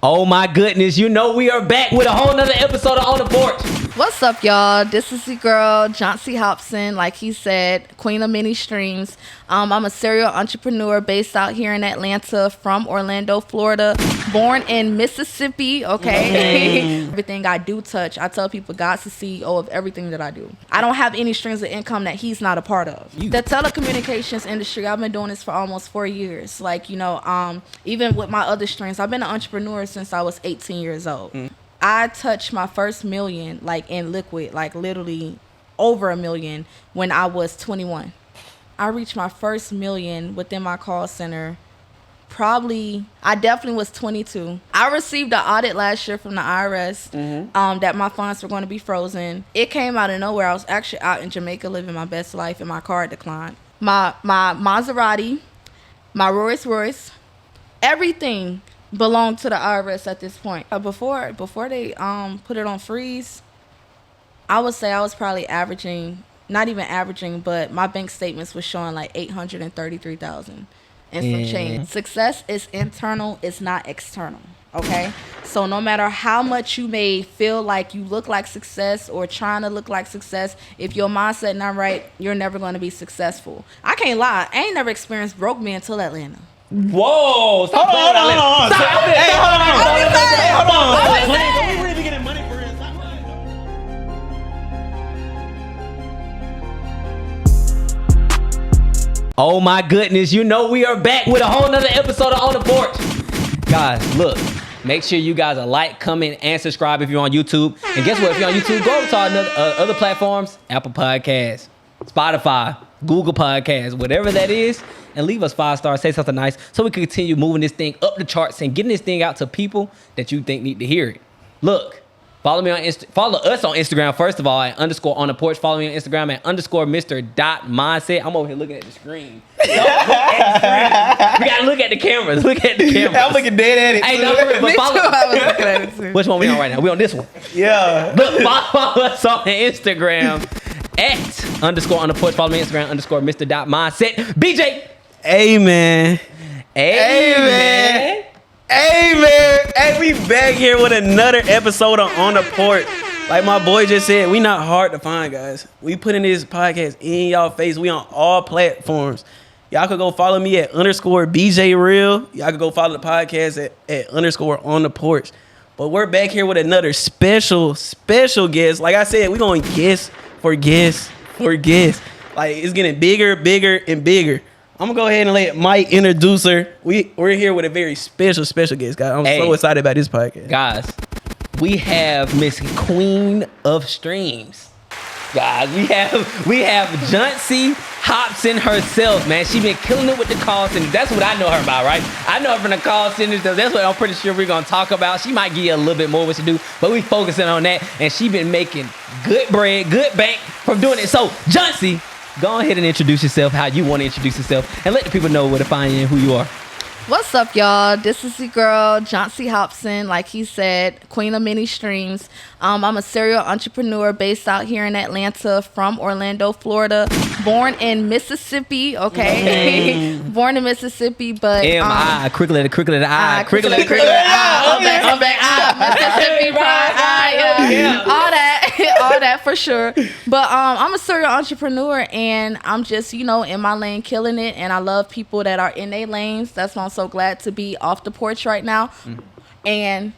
Oh my goodness, you know we are back with a whole nother episode of On the Porch. What's up, y'all? This is the girl, Johnsy Hobson, like he said, queen of many streams. I'm a serial entrepreneur based out here in Atlanta, from Orlando, Florida, born in Mississippi, okay? Everything I do touch, I tell people God's the CEO of everything that I do. I don't have any streams of income that he's not a part of. The telecommunications industry, I've been doing this for almost 4 years. Like, even with my other streams, I've been an entrepreneur since I was 18 years old. I touched my first million, like in liquid, like literally over $1 million when I was 21. I reached my first million within my call center. I definitely was 22. I received an audit last year from the IRS that my funds were going to be frozen. It came out of nowhere. I was actually out in Jamaica living my best life and my card declined. My Maserati, my Rolls Royce, everything belonged to the IRS at this point. Before they put it on freeze, I would say I was probably not even averaging, but my bank statements was showing like $833,000 and some change. Success is internal, it's not external. Okay, so no matter how much you may feel like you look like success or trying to look like success, if your mindset not right, you're never going to be successful. I can't lie, I ain't never experienced broke me until Atlanta. Whoa! Stop Hold on. Hey, hold on. We really getting money for it. Oh my goodness, you know we are back with a whole nother episode of On the Porch. Guys, look, make sure you guys are like, comment, and subscribe if you're on YouTube. And guess what? If you're on YouTube, go over to our other platforms, Apple Podcasts, Spotify, Google Podcasts, whatever that is, and leave us 5 stars, say something nice, so we can continue moving this thing up the charts and getting this thing out to people that you think need to hear it. Look, follow us on Instagram, first of all, at _on-the-porch. Follow me on Instagram at _Mr.mindset. I'm over here looking at the screen. We gotta look at the cameras. I'm looking dead at it. Hey, no, but follow. I was looking at it too. Which one we on right now? We on this one. Yeah. Look, follow us on Instagram at _on-the-porch. Follow me on Instagram _Mr.mindset. BJ. Amen. Hey, we back here with another episode of On the Porch. Like my boy just said, we not hard to find, guys. We putting this podcast in y'all face. We on all platforms. Y'all could go follow me at _BJ Real. Y'all could go follow the podcast at _on the porch. But we're back here with another special guest. Like I said, we going guest for guest. Like it's getting bigger, and bigger. I'm gonna go ahead and let Mike introduce her. We're here with a very special guest, guys. I'm so excited about this podcast. Guys, we have Miss Queen of Streams. Guys, we have Johnsy Hobson herself, man. She been killing it with the call center. That's what I know her about, right? I know her from the call center, so that's what I'm pretty sure we're gonna talk about. She might give you a little bit more what she do, but we focusing on that, and she been making good bread, good bank from doing it. So, Johnsy, go ahead and introduce yourself, how you want to introduce yourself, and let the people know where to find you and who you are. What's up, y'all? This is the girl, Johnsy Hobson, like he said, queen of many streams. I'm a serial entrepreneur based out here in Atlanta, from Orlando, Florida, born in Mississippi, okay? Born in Mississippi, but M-I, crickle letter I, crickle letter I, I'm back, Mississippi, pride, yeah. all that for sure. But I'm a serial entrepreneur, and I'm just, in my lane, killing it, and I love people that are in their lanes. That's why I'm so glad to be off the porch right now. And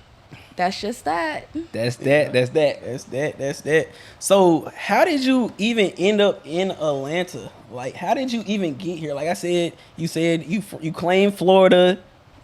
that's just that. That's that. So how did you even end up in Atlanta? Like, how did you even get here? Like I said, you claim Florida,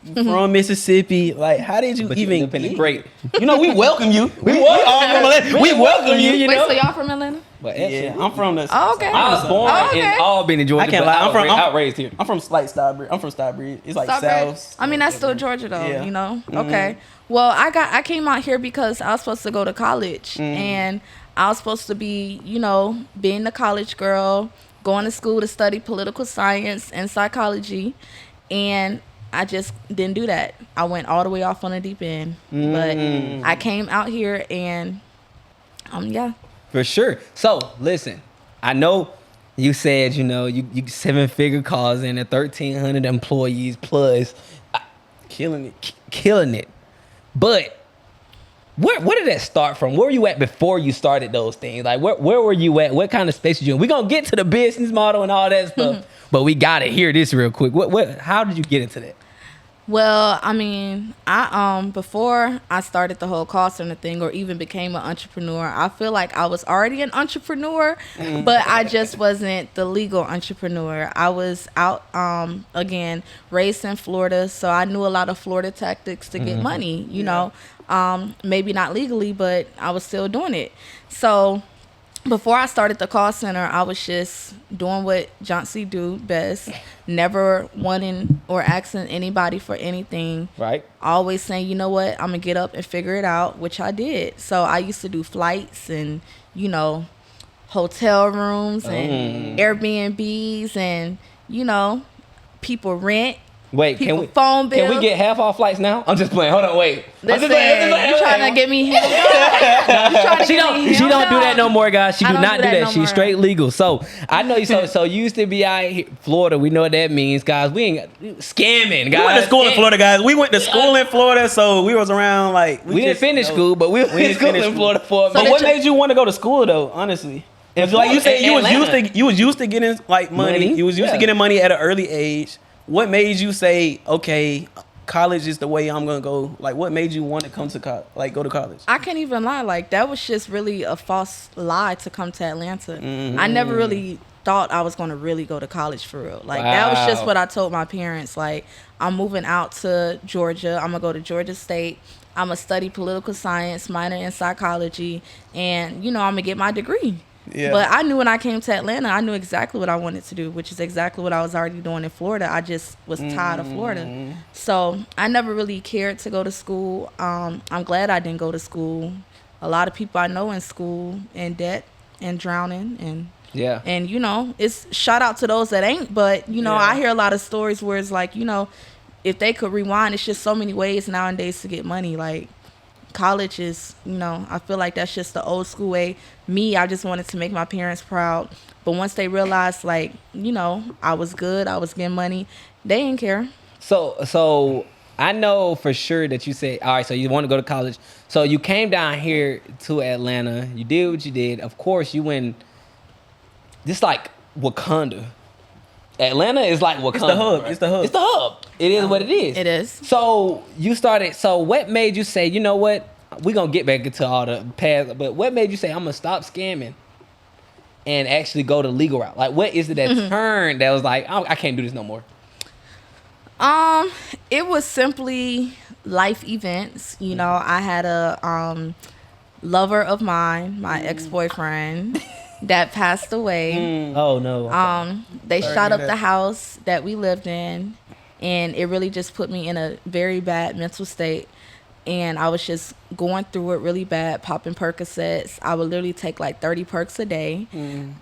you from Mississippi. Like, how did you even get here? Great. We welcome you. We welcome you. Wait, so y'all from Atlanta? Yeah, I'm from the. Oh, okay. I was born in Albany, Georgia. I can't lie. I'm raised here. I'm from Starbridge. I'm from Starbridge. It's like South. I mean, that's still Georgia, though. Yeah. Okay. Well, I came out here because I was supposed to go to college, and I was supposed to be, being the college girl, going to school to study political science and psychology, and I just didn't do that. I went all the way off on the deep end, but I came out here, and yeah. For sure. So, listen, I know you said, you 7-figure calls in at 1,300 employees plus. Killing it. But where did that start from? Where were you at before you started those things? Like where were you at? What kind of space did you in? We're gonna get to the business model and all that stuff, but we gotta hear this real quick. How did you get into that? Well, I mean, I before I started the whole call center thing or even became an entrepreneur, I feel like I was already an entrepreneur, but I just wasn't the legal entrepreneur. I was out again, raised in Florida, so I knew a lot of Florida tactics to get money, you know. Maybe not legally, but I was still doing it. So before I started the call center, I was just doing what John-C do best, never wanting or asking anybody for anything. Right. Always saying, you know what, I'm going to get up and figure it out, which I did. So I used to do flights and, you know, hotel rooms and Airbnbs and, you know, people rent. Wait, people phone bills. Can we get half off flights now? I'm just playing. Hold on, wait. Listen, you trying to get me here? She don't do that no more, guys. She do not do that. No She's more. straight legal. So I know you. So you used to be out here, Florida. We know what that means, guys. We ain't scamming, guys. We went to school in Florida, guys. We went to school in Florida, so we was around like we didn't finish school, but we went to school in Florida for. But what made you want to go to school though? Honestly, if like you said, you was used to getting like money. You was used to getting money at an early age. What made you say, okay, college is the way I'm gonna go? Like, what made you want to come to college? Like, go to college? I can't even lie. Like, that was just really a false lie to come to Atlanta. I never really thought I was gonna really go to college for real. Like, that was just what I told my parents. Like, I'm moving out to Georgia. I'm gonna go to Georgia State. I'm gonna study political science, minor in psychology, and you know, I'm gonna get my degree. Yeah. But I knew when I came to Atlanta, I knew exactly what I wanted to do, which is exactly what I was already doing in Florida. I just was tired of Florida. So I never really cared to go to school. I'm glad I didn't go to school. A lot of people I know in school in debt and drowning and you know, it's shout out to those that ain't, but you know, I hear a lot of stories where it's like, you know, if they could rewind, it's just so many ways nowadays to get money. Like, college is, you know, I feel like that's just the old school way. Me, I just wanted to make my parents proud. But once they realized, like, you know, I was good, I was getting money, they didn't care. So I know for sure that you said, all right, so you want to go to college. So you came down here to Atlanta. You did what you did. Of course, you went just like Wakanda. Atlanta is like Wakanda. It's the hub. Right? It's the hub. It's the hub. It is what it is. It is. So you started. So what made you say, you know what? We're going to get back into all the past. But what made you say, I'm going to stop scamming and actually go the legal route? Like, what is it that turned that was like, I can't do this no more? It was simply life events. You know, I had a lover of mine, my ex-boyfriend, that passed away. Oh no. They shot up the house that we lived in, and it really just put me in a very bad mental state. And I was just going through it really bad, popping Percocets. I would literally take like 30 perks a day.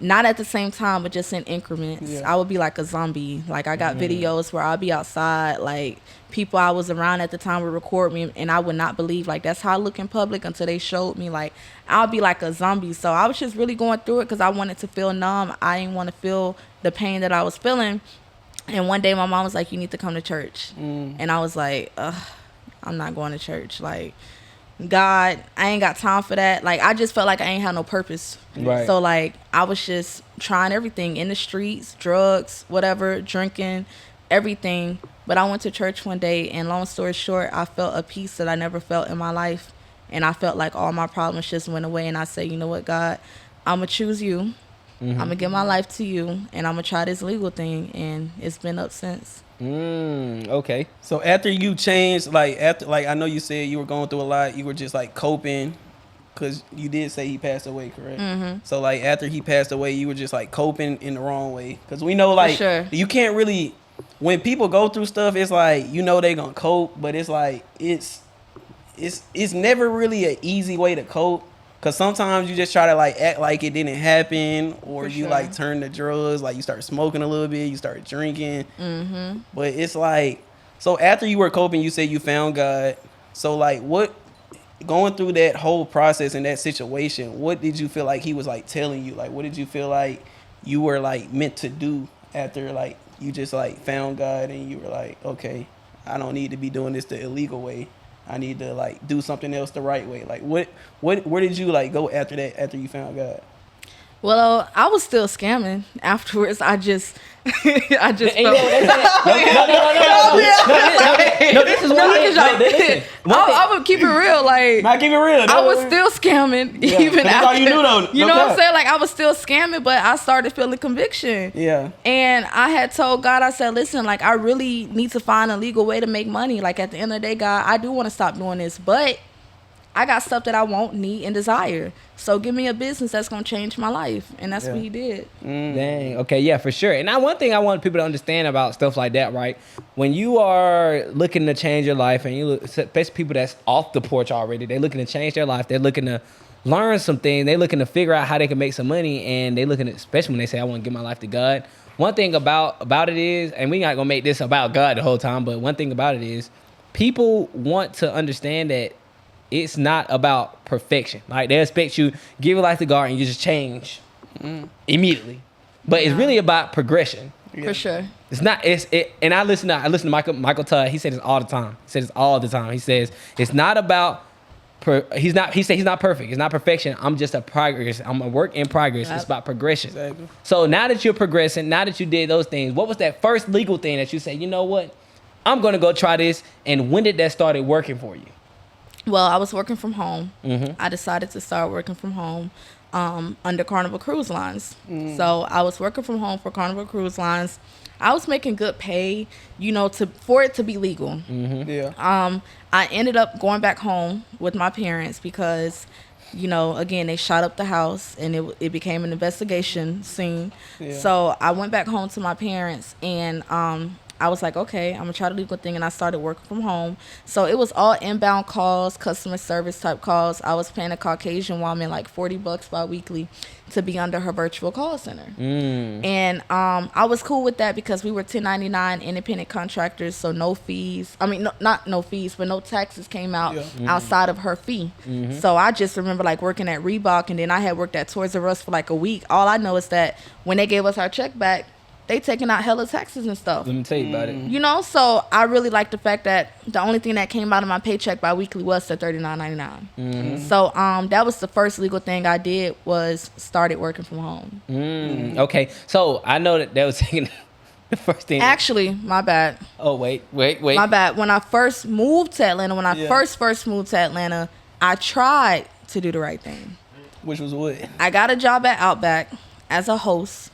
Not at the same time, but just in increments. Yeah. I would be like a zombie. Like, I got videos where I'll be outside, like, people I was around at the time would record me, and I would not believe, like, that's how I look in public until they showed me. Like, I'll be like a zombie. So I was just really going through it because I wanted to feel numb. I didn't want to feel the pain that I was feeling. And one day my mom was like, you need to come to church. And I was like, ugh. I'm not going to church. Like, God, I ain't got time for that. Like, I just felt like I ain't had no purpose. Right. So, like, I was just trying everything in the streets, drugs, whatever, drinking, everything. But I went to church one day, and long story short, I felt a peace that I never felt in my life. And I felt like all my problems just went away. And I said, you know what, God, I'm going to choose you. I'm going to give my life to you. And I'm going to try this legal thing. And it's been up since. Okay. So after you changed, like I know you said you were going through a lot, you were just like coping, because you did say he passed away, correct? So like after he passed away, you were just like coping in the wrong way, because we know like you can't really, when people go through stuff, it's like, you know, they gonna cope, but it's like it's never really an easy way to cope. Cause sometimes you just try to like act like it didn't happen, or you like turn to drugs, like you start smoking a little bit, you start drinking. But it's like, so after you were coping, you said you found God. So like, what, going through that whole process and that situation, what did you feel like he was like telling you? Like, what did you feel like you were like meant to do after like you just like found God and you were like, okay, I don't need to be doing this the illegal way? I need to like do something else the right way. Like where did you like go after that, after you found God? Well, I was still scamming afterwards. I just felt. No, this is one thing. No, listen. I'm gonna keep it real. Like, Nah, keep it real. I was still scamming even that's after. all you knew, though. You No know what cap. I'm saying? Like, I was still scamming, but I started feeling conviction. Yeah. And I had told God, I said, listen, like, I really need to find a legal way to make money. Like, at the end of the day, God, I do want to stop doing this, but I got stuff that I want, need, and desire. So give me a business that's going to change my life. And that's what he did. Dang. Okay. Yeah, for sure. And one thing I want people to understand about stuff like that, right? When you are looking to change your life, and you look, especially people that's off the porch already, they're looking to change their life. They're looking to learn some things. They're looking to figure out how they can make some money. And they looking at, especially when they say, I want to give my life to God. One thing about it is, and we're not going to make this about God the whole time, but one thing about it is people want to understand that it's not about perfection. Like, they expect you give your life to God and you just change immediately. But it's really about progression. For sure. It's not. And I listen to Michael Todd. He said this all the time. He says it's not about. He's not perfect. It's not perfection. I'm just a progress. I'm a work in progress. It's about progression. Exactly. So now that you're progressing, now that you did those things, what was that first legal thing that you say, you know what, I'm gonna go try this? And when did that started working for you? Well, I was working from home. I decided to start working from home under Carnival Cruise Lines. So I was working from home for Carnival Cruise Lines. I was making good pay, you know, for it to be legal. Yeah. I ended up going back home with my parents because, you know, again, they shot up the house and it became an investigation scene. Yeah. So I went back home to my parents and I was like, okay, I'm gonna try the legal thing, and I started working from home. So it was all inbound calls, customer service type calls. I was paying a Caucasian woman like $40 bi-weekly to be under her virtual call center. And I was cool with that because we were 1099 independent contractors, so no fees. I mean, not no fees, but no taxes came out outside of her fee. So I just remember like working at Reebok, and then I had worked at Toys R Us for like a week. All I know is that when they gave us our check back, they taking out hella taxes and stuff. Let me tell you about it. You know, so I really like the fact that the only thing that came out of my paycheck bi-weekly was the $39.99. So that was the first legal thing I did, was started working from home. Okay, so I know that was taking the first thing. Actually, my bad. Oh wait. My bad. When I first moved to Atlanta, first moved to Atlanta, I tried to do the right thing. Which was what? I got a job at Outback as a host.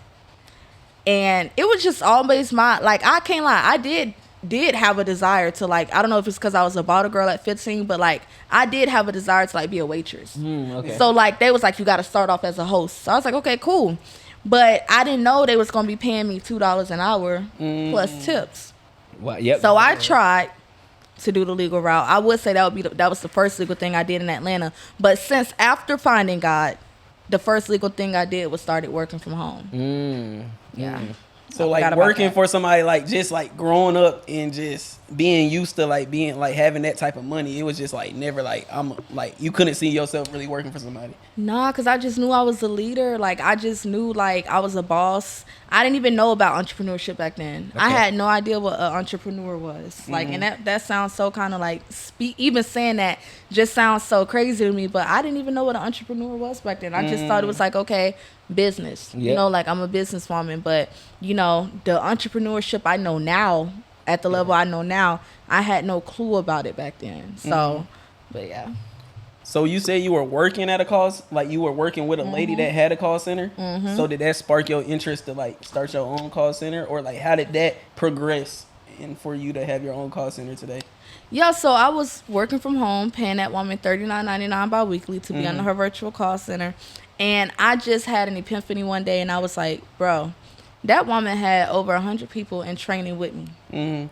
And it was just always like, I can't lie, I did have a desire to, like, I don't know if it's because I was a bottle girl at 15, but like I did have a desire to like be a waitress. Okay. So like they was like, you got to start off as a host. So I was like, okay, cool. But I didn't know they was gonna be paying me $2 an hour plus tips. Well, yep. So I tried to do the legal route. I would say that was the first legal thing I did in Atlanta. But since after finding God, the first legal thing I did was started working from home. Yeah. So like working for somebody, like just like growing up and just being used to like being like having that type of money, it was just like never like you couldn't see yourself really working for somebody. Nah, because I just knew I was a leader. Like I just knew like I was a boss. I didn't even know about entrepreneurship back then. I had no idea what an entrepreneur was. Like, and that sounds so kind of like even saying that just sounds so crazy to me. But I didn't even know what an entrepreneur was back then. I just thought it was like, okay, business. You know, like I'm a businesswoman. But you know, the entrepreneurship I know now, at the level I know now, I had no clue about it back then. So, but yeah. So you say you were working at a call, like you were working with a lady that had a call center. So did that spark your interest to like start your own call center, or like how did that progress and for you to have your own call center today? Yeah, so I was working from home, paying that woman $39.99 bi-weekly to be under her virtual call center. And I just had an epiphany one day, and I was like, bro, that woman had over 100 people in training with me.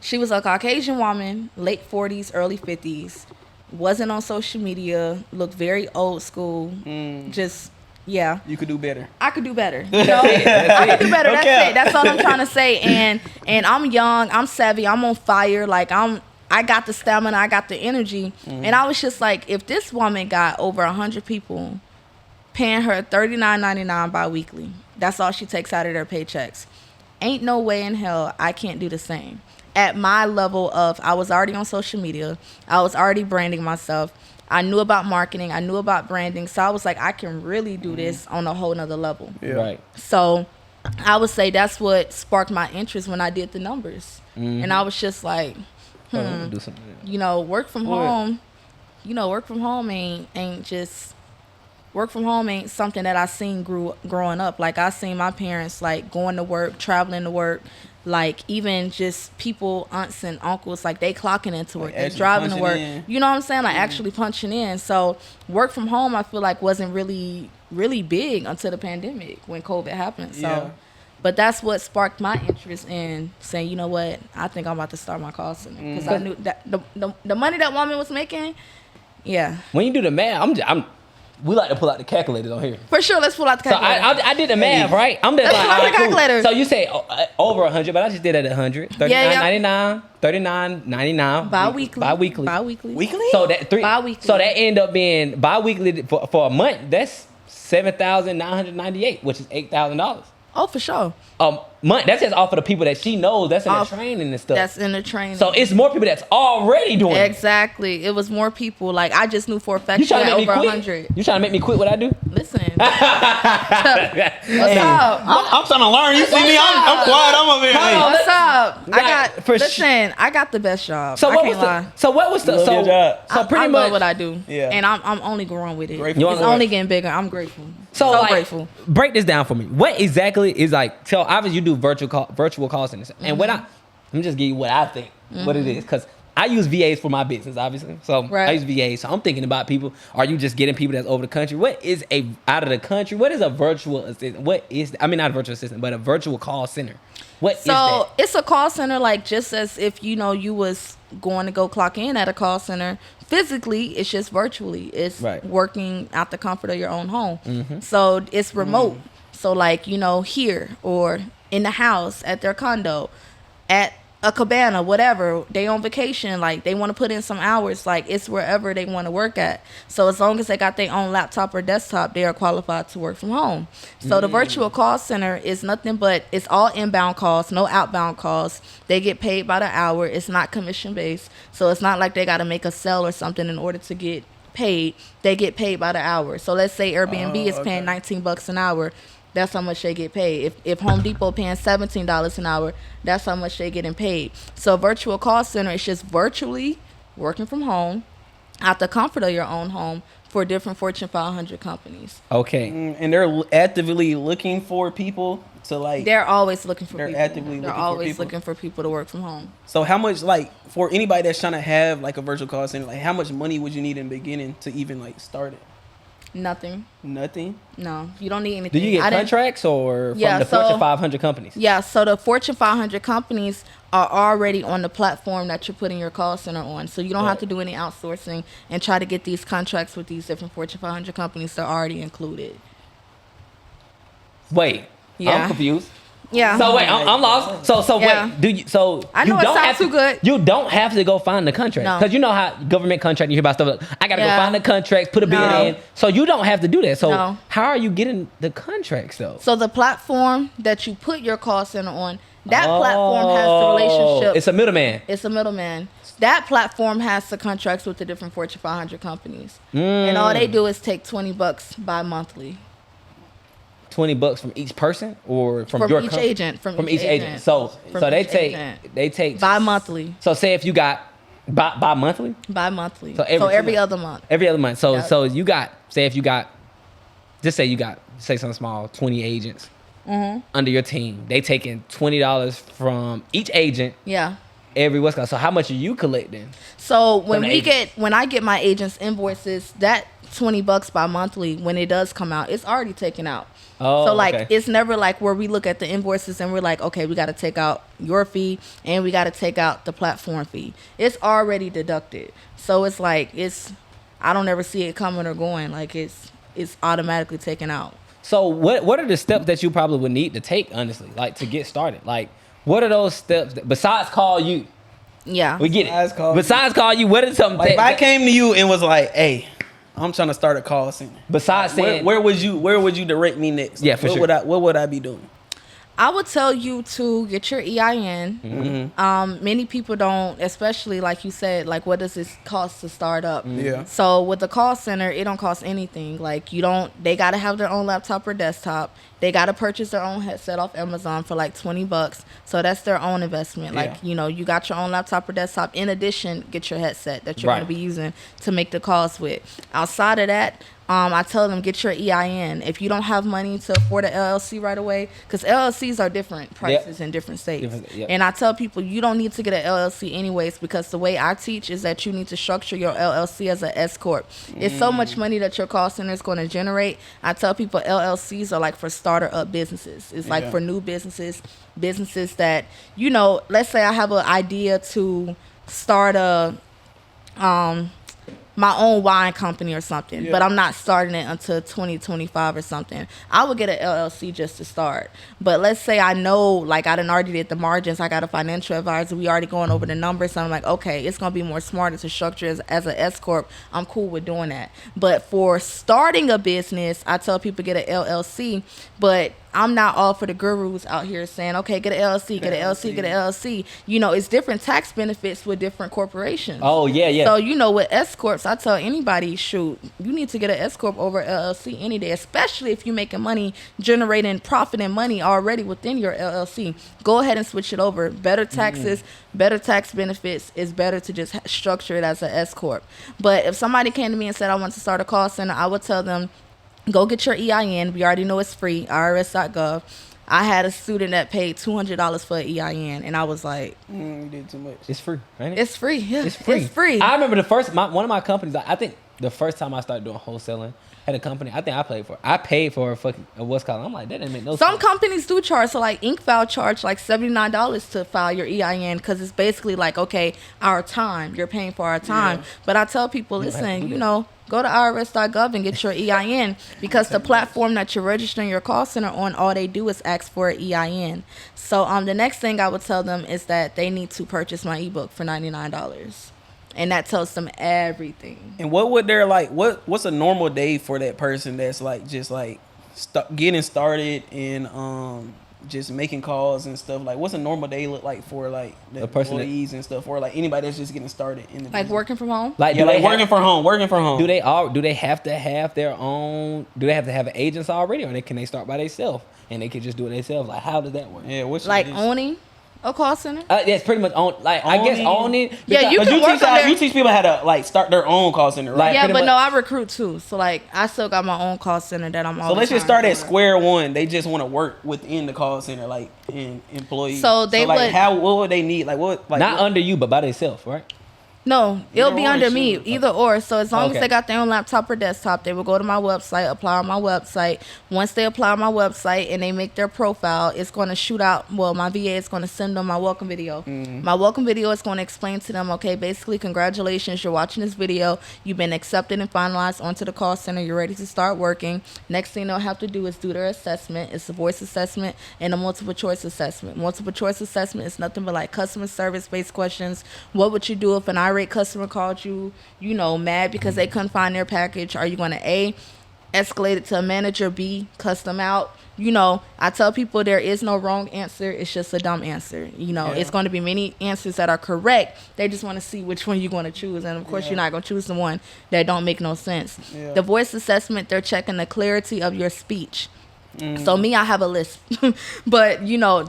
She was a Caucasian woman, late 40s, early 50s, wasn't on social media, looked very old school, just, yeah. You could do better. I could do better. You know? I could do better. That's it. That's all I'm trying to say. And I'm young, I'm savvy, I'm on fire. Like I got the stamina, I got the energy. And I was just like, if this woman got over 100 people paying her $39.99 bi-weekly, that's all she takes out of their paychecks, ain't no way in hell I can't do the same. at my level of, I was already on social media. I was already branding myself. I knew about marketing. I knew about branding. So I was like, I can really do this on a whole nother level. Yeah. Right. So I would say that's what sparked my interest when I did the numbers. And I was just like, Do something. you know, work from home. You know, work from home ain't something that I seen growing up. Like, I seen my parents, like, going to work, traveling to work. Like, even just people, aunts and uncles, like, they clocking into work, they driving to work. You know what I'm saying? Like, actually punching in. So work from home, I feel like, wasn't really big until the pandemic when COVID happened. So, but that's what sparked my interest in saying, you know what, I think I'm about to start my call center, because I knew that the money that woman was making. Yeah. When you do the math, we like to pull out the calculators on here. For sure, let's pull out the So calculator. I did the math, right? I'm just Let's pull out the calculator. So you say over 100, but I just did it at 100. 39.99, 39.99. Bi-weekly. Weekly? So that Bi-weekly. So that end up being bi-weekly for a month. That's $7,998, which is $8,000. Oh, for sure. Month. That's just off of the people that she knows. That's in the training and stuff. That's in the training. So it's more people that's already doing it. Exactly. It was more people. Like, I just knew for a fact You trying to make me over quit? 100. You trying to make me quit what I do? Listen. What's Hey. up? I'm trying to learn. You see me? I'm quiet. I'm over here. Hey. What's up? Right, I got the best job. So I what can't was lie. what was the Love your job. so pretty I much love what I do. Yeah. And I'm only growing with it. Grateful. It's only getting bigger. I'm grateful. So like, grateful. break this down for me. What exactly is like? So obviously you do virtual call centers, and what let me just give you what I think what it is, because I use VAs for my business, obviously. So I use VAs. So I'm thinking about people. Are you just getting people that's over the country? What is out of the country? What is a virtual assistant? What is, I mean, not a virtual assistant, but a virtual call center? What is that? So it's a call center, like, just as if, you know, you was going to go clock in at a call center. Physically, it's just virtually. It's working out the comfort of your own home. So it's remote. So, like, you know, here or in the house, at their condo, at a cabana, whatever, they on vacation, like, they want to put in some hours, like, it's wherever they want to work at. So as long as they got their own laptop or desktop, they are qualified to work from home. So the virtual call center is nothing but, it's all inbound calls, no outbound calls. They get paid by the hour. It's not commission based. So it's not like they got to make a sell or something in order to get paid. They get paid by the hour. So let's say Airbnb is paying $19 an hour. That's how much they get paid. If Home Depot paying $17 an hour, that's how much they getting paid. So virtual call center is just virtually working from home, at the comfort of your own home, for different Fortune 500 companies. Okay. And they're actively looking for people to, like. They're always looking for people. They're always looking for people to work from home. So how much, like, for anybody that's trying to have, like, a virtual call center, like, how much money would you need in the beginning to even, like, start it? Nothing. Nothing? No, you don't need anything. Do you get contracts or from the Fortune 500 companies? Yeah, so the Fortune 500 companies are already on the platform that you're putting your call center on. So you don't have to do any outsourcing and try to get these contracts with these different Fortune 500 companies. They're already included. Wait, yeah. I'm confused. Yeah. So wait, I'm lost. So Yeah. wait, do you? So I know you it don't sounds have too good. You don't have to go find the contract, No. because you know how government contract, you hear about stuff. Like, I gotta go Yeah. find the contracts, put a bid No. in. So you don't have to do that. So No. how are you getting the contracts though? So the platform that you put your call center on, that platform has the relationship. It's a middleman. It's a middleman. That platform has the contracts with the different Fortune 500 companies. And all they do is take $20 bi-monthly. $20 from each person, or from From your each company? agent. From each agent. So From they each take agent. they take Bi-monthly. So say if you got bi-monthly, Bi-monthly. So So every every, 2 other month. every other month. So Yep. so you got, say if you got, just say you got, say something small, 20 agents under your team. They taking $20 from each agent Yeah. every what's called. So how much are you collecting? So when the we agents. when I get my agents invoices, that $20 bi-monthly, when it does come out, it's already taken out. Oh, So like okay. it's never like where we look at the invoices and we're like, okay, we got to take out your fee and we got to take out the platform fee. It's already deducted. So it's like I don't ever see it coming or going. Like it's automatically taken out. So what are the steps that you probably would need to take, honestly, like to get started? Like what are those steps besides call you? Yeah. We get it. Besides call you. What is something Like, if I came to you and was like, hey, I'm trying to start a call center. besides saying Where would you direct me next? Yeah, for what sure. What would I be doing? I would tell you to get your EIN. Many people don't, especially like you said, like what does this cost to start up? Yeah. So with the call center, it don't cost anything. Like they got to have their own laptop or desktop. They got to purchase their own headset off Amazon for like $20. So that's their own investment. Like, you got your own laptop or desktop. In addition, get your headset that you're going to be using to make the calls with. Outside of that, I tell them get your EIN. If you don't have money to afford an LLC right away, because LLCs are different prices in different states. And I tell people you don't need to get an LLC anyways, because the way I teach is that you need to structure your LLC as an S corp. It's so much money that your call center is going to generate. I tell people LLCs are like for starter up businesses. It's like for new businesses that, let's say I have an idea to start my own wine company or something, but I'm not starting it until 2025 or something. I would get an LLC just to start. But let's say I know, like I done already did the margins, I got a financial advisor, we already going over the numbers, so I'm like, okay, it's going to be more smarter to structure as an S corp. I'm cool with doing that. But for starting a business, I tell people get an LLC, but I'm not all for the gurus out here saying, okay, get an LLC, get an LLC, get an LLC. It's different tax benefits with different corporations. Oh, yeah. So, with S corps, I tell anybody, shoot, you need to get an S corp over LLC any day, especially if you're making money, generating profit and money already within your LLC. Go ahead and switch it over. Better taxes, better tax benefits. It's better to just structure it as an S corp. But if somebody came to me and said, I want to start a call center, I would tell them, go get your EIN. We already know it's free, irs.gov. I had a student that paid $200 for an EIN, and I was like, you did too much. It's free, ain't it? It's free, yeah. It's free. It's free. I remember one of my companies, I think the first time I started doing wholesaling, had a company, I think I paid for a fucking, what's called, I'm like, that didn't make no sense. Some companies do charge, so like InkFile charge like $79 to file your EIN, because it's basically like, okay, our time, you're paying for our time. But I tell people, listen, go to irs.gov and get your EIN, because the platform that you're registering your call center on, all they do is ask for an EIN. So the next thing I would tell them is that they need to purchase my ebook for $99. And that tells them everything. And what would their what's a normal day for that person that's like just like getting started and just making calls and stuff? Like, what's a normal day look like for like the person employees and stuff, or like anybody that's just getting started in the Like business? working from home? Working from home. Do they have to have their own? Do they have to have agents already, or can they start by themselves and they can just do it themselves? Like, how does that work? Yeah, what's like owning a call center? Yes, pretty much own. Like, I guess owning. Yeah, you But can work on their... you teach people how to like start their own call center, right? Yeah, but no, I recruit too. So like, I still got my own call center that I'm. So let's just start at square one. They just want to work within the call center, like in employees. So they would. What would they need? Like what? Like not under you, but by themselves, right? No, it'll be or under should- me, either or. So as long Okay. as they got their own laptop or desktop, they will go to my website, apply on my website. Once they apply on my website and they make their profile, it's going to shoot out, well, my VA is going to send them my welcome video. My welcome video is going to explain to them, okay, basically, congratulations, you're watching this video. You've been accepted and finalized onto the call center. You're ready to start working. Next thing they'll have to do is do their assessment. It's a voice assessment and a multiple choice assessment. Multiple choice assessment is nothing but like customer service based questions. What would you do if an irate customer called you, mad because they couldn't find their package? Are you going to A, escalate it to a manager, B, cuss them out? I tell people there is no wrong answer. It's just a dumb answer. It's going to be many answers that are correct. They just want to see which one you're going to choose. And of course, you're not going to choose the one that don't make no sense. Yeah. The voice assessment, they're checking the clarity of your speech. So me, I have a list, but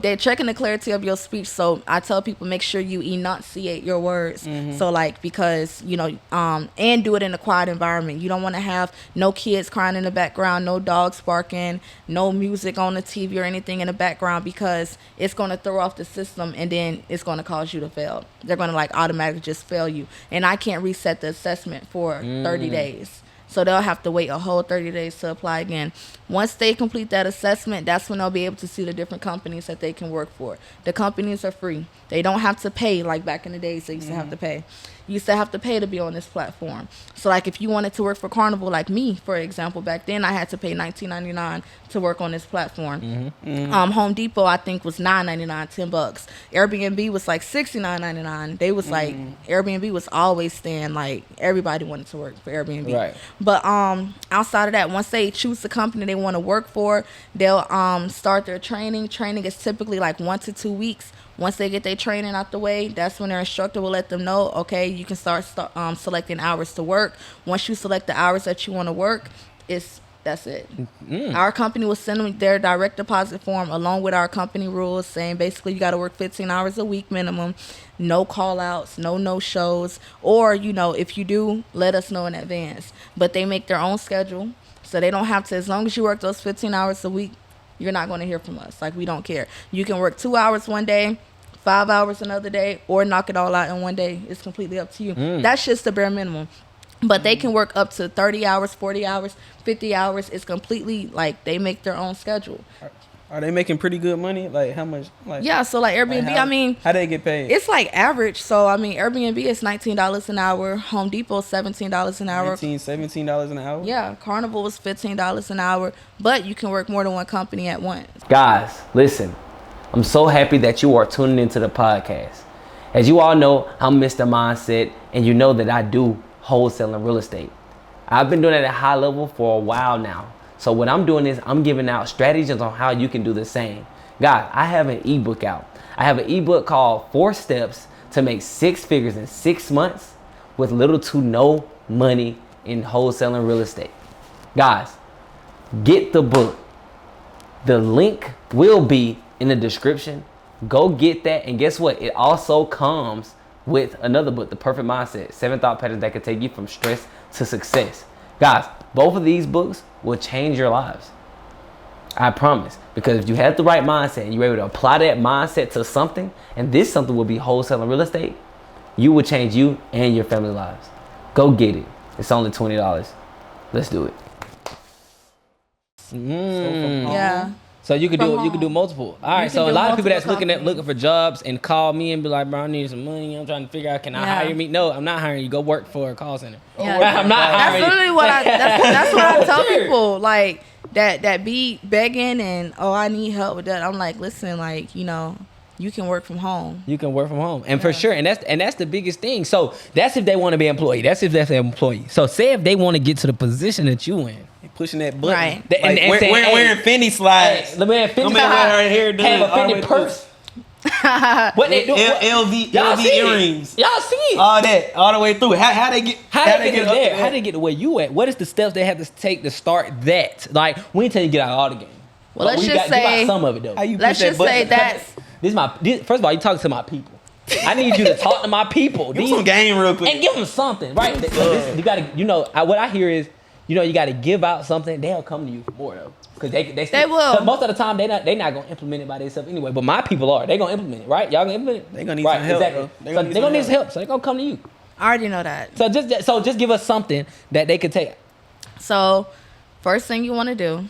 they're checking the clarity of your speech. So I tell people, make sure you enunciate your words. So like, because, and do it in a quiet environment. You don't want to have no kids crying in the background, no dogs barking, no music on the TV or anything in the background, because it's going to throw off the system and then it's going to cause you to fail. They're going to like automatically just fail you. And I can't reset the assessment for 30 days. So they'll have to wait a whole 30 days to apply again. Once they complete that assessment, that's when they'll be able to see the different companies that they can work for. The companies are free. They don't have to pay like back in the days they used to have to pay. you still have to pay to be on this platform. So like if you wanted to work for Carnival, like me, for example, back then I had to pay $19.99 to work on this platform. Home Depot I think was $9.99, $10. Airbnb was like $69.99. They was like Airbnb was always staying, like everybody wanted to work for Airbnb. Right. But outside of that, once they choose the company they want to work for, they'll start their training. Training is typically like 1 to 2 weeks. Once they get their training out the way, that's when their instructor will let them know, okay, you can start selecting hours to work. Once you select the hours that you want to work, that's it. Our company will send them their direct deposit form along with our company rules saying basically you got to work 15 hours a week minimum, no call outs, no shows, or, you know, if you do, let us know in advance. But they make their own schedule, so they don't have to, as long as you work those 15 hours a week, you're not going to hear from us. Like, we don't care. You can work 2 hours one day, 5 hours another day, or knock it all out in one day. It's completely up to you. That's just the bare minimum. But they can work up to 30 hours, 40 hours, 50 hours. It's completely, like, they make their own schedule. Are they making pretty good money? Like, how much? Like, Yeah, so, like, Airbnb, like how, I mean... how they get paid? It's, like, average. So, I mean, Airbnb is $19 an hour. Home Depot is $17 an hour. $17 an hour? Yeah, Carnival is $15 an hour. But you can work more than one company at once. Guys, listen. I'm so happy that you are tuning into the podcast. As you all know, I'm Mr. Mindset, and you know that I do wholesaling real estate. I've been doing it at a high level for a while now. So what I'm doing is I'm giving out strategies on how you can do the same. Guys, I have an ebook out. I have an ebook called 4 Steps to Make 6 Figures in 6 Months with little to no money in wholesaling real estate. Guys, get the book. The link will be in the description. Go get that, and guess what? It also comes with another book, The Perfect Mindset, 7 Thought Patterns that can take you from stress to success. Guys, both of these books will change your lives. I promise. Because if you have the right mindset and you're able to apply that mindset to something, and this something will be wholesaling real estate, you will change you and your family lives. Go get it. It's only $20. Let's do it. Yeah. So you could From do home. multiple. All right. can So a do lot of people that's multiple looking for jobs and call me and be like, bro, I need some money. I'm trying to figure out, can I hire me? No, I'm not hiring you. Go work for a call center. Yeah. I'm not hiring That's literally you. what that's what I tell Sure. people. Like that be begging and I need help with that. I'm like, listen, like, you know, you can work from home. You can work from home, and for sure, and that's the biggest thing. So that's if they want to be an employee. That's if that's an employee. So say if they want to get to the position that you in. Pushing that button. Right. Like, And saying, wearing Fendi slides. Let me have I'm wearing her hair done have a all the way Fendi purse. What they do? LV Y'all see it? earrings. Y'all see it? All that, all the way through. How they get? How they get up there? How they get to where you at? What is the steps they have to take to start that? Like, we ain't tell you to get out of all the game. Well, let's you just give out say- some of it though. How you Let's push that just say button? that's First of all, you talking to my people. I need you to talk to my people. Give 'em some game real quick. And give them something, right? You gotta, what I hear is, you gotta give out something. They'll come to you for more though, because they still, will. 'cause most of the time they not gonna implement it by themselves anyway. But my people are. They gonna implement it, right? Y'all gonna implement it. They gonna need right, some help, exactly. bro. They gonna need some help. So they gonna come to you. I already know that. So just give us something that they could take. So first thing you want to do.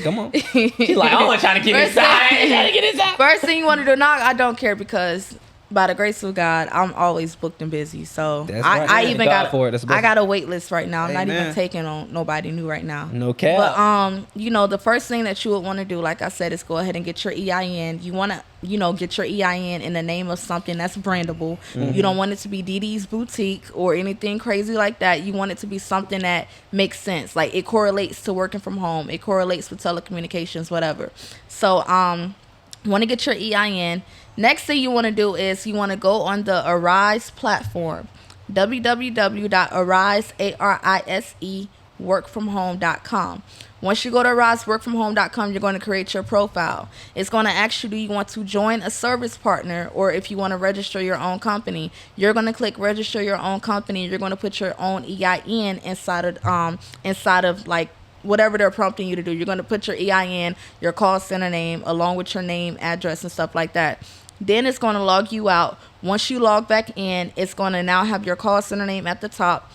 Come on. She's like, I'm trying to get First inside. thing- Trying to get inside. First thing you want to do, now I don't care because by the grace of God, I'm always booked and busy. So That's I right. even God got for it. That's a I blessing. got a wait list right now. I'm not Amen. even taking on nobody new right now. No cap. But the first thing that you would want to do, like I said, is go ahead and get your EIN. You want to, get your EIN in the name of something that's brandable. You don't want it to be DD's Boutique or anything crazy like that. You want it to be something that makes sense. Like it correlates to working from home. It correlates with telecommunications, whatever. So, want to get your EIN. Next thing you want to do is you want to go on the Arise platform, www.ariseworkfromhome.com. Once you go to ariseworkfromhome.com, you're going to create your profile. It's going to ask you, do you want to join a service partner, or if you want to register your own company, you're going to click register your own company. You're going to put your own EIN inside of like whatever they're prompting you to do. You're going to put your EIN, your call center name, along with your name, address, and stuff like that. Then it's going to log you out. Once you log back in, it's going to now have your call center name at the top,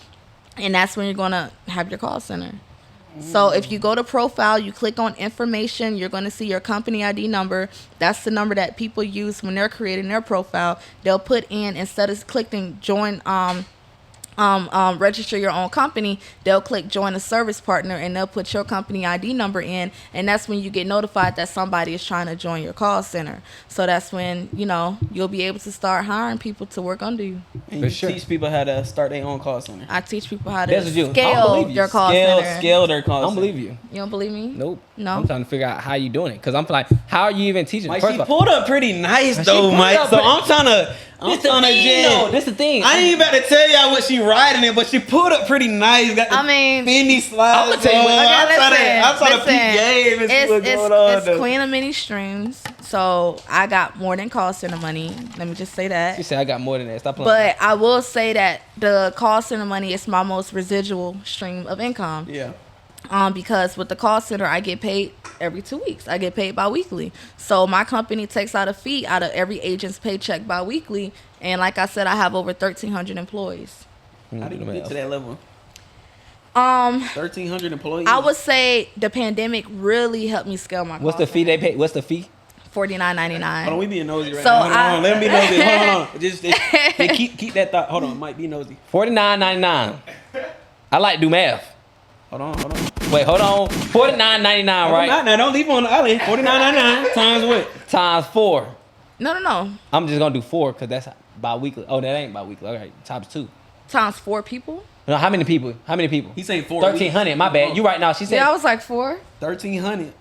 and that's when you're going to have your call center. So if you go to profile, you click on information, you're going to see your company ID number. That's the number that people use when they're creating their profile. They'll put in, instead of clicking join, register your own company, they'll click join a service partner, and they'll put your company ID number in, and that's when you get notified that somebody is trying to join your call center. So that's when, you know, you'll be able to start hiring people to work under you. And you teach people how to start their own call center. I teach people how That's to what you- I don't scale believe you. their call center. Scale their call I don't center. believe you. You don't believe me? Nope. No? I'm trying to figure out how you doing it, because I'm like, how are you even teaching? Mike, First she of all, pulled up pretty nice She though, pulled Mike. up So pretty- I'm trying to this the thing, though. This the thing. I ain't about to tell y'all what she riding it, but she pulled up pretty nice. Got the I mean, Fendi slides. I'ma tell you what- on. Okay, I'm trying to peep game and see what's going on. it's though. Queen of Many Streams. So I got more than call center money. Let me just say She that. said I got more than that. Stop playing. But I will say that the call center money is my most residual stream of income. Yeah. Because with the call center, I get paid every 2 weeks. I get paid bi-weekly. So my company takes out a fee out of every agent's paycheck bi-weekly. And like I said, I have over 1,300 employees. How did you get to that level? 1,300 employees. I would say the pandemic really helped me scale my. What's the fee they pay? What's the fee? $49.99. Hold on, we being nosy right So now. Hold I- on, let me be nosy. Hold on. Just keep that thought. Hold on, Mike, be nosy. $49.99. I like to do math. Hold on. Wait, hold on. $49.99, right? Now, don't leave on the alley. $49.99 times what? Times 4. No. I'm just gonna do 4 because that's bi-weekly. Oh, that ain't bi-weekly. All right, times 2. Times 4 people? No, how many people? He saying 4. 1,300. My bad. You right now. She said. Yeah, I was like 4. 1,300.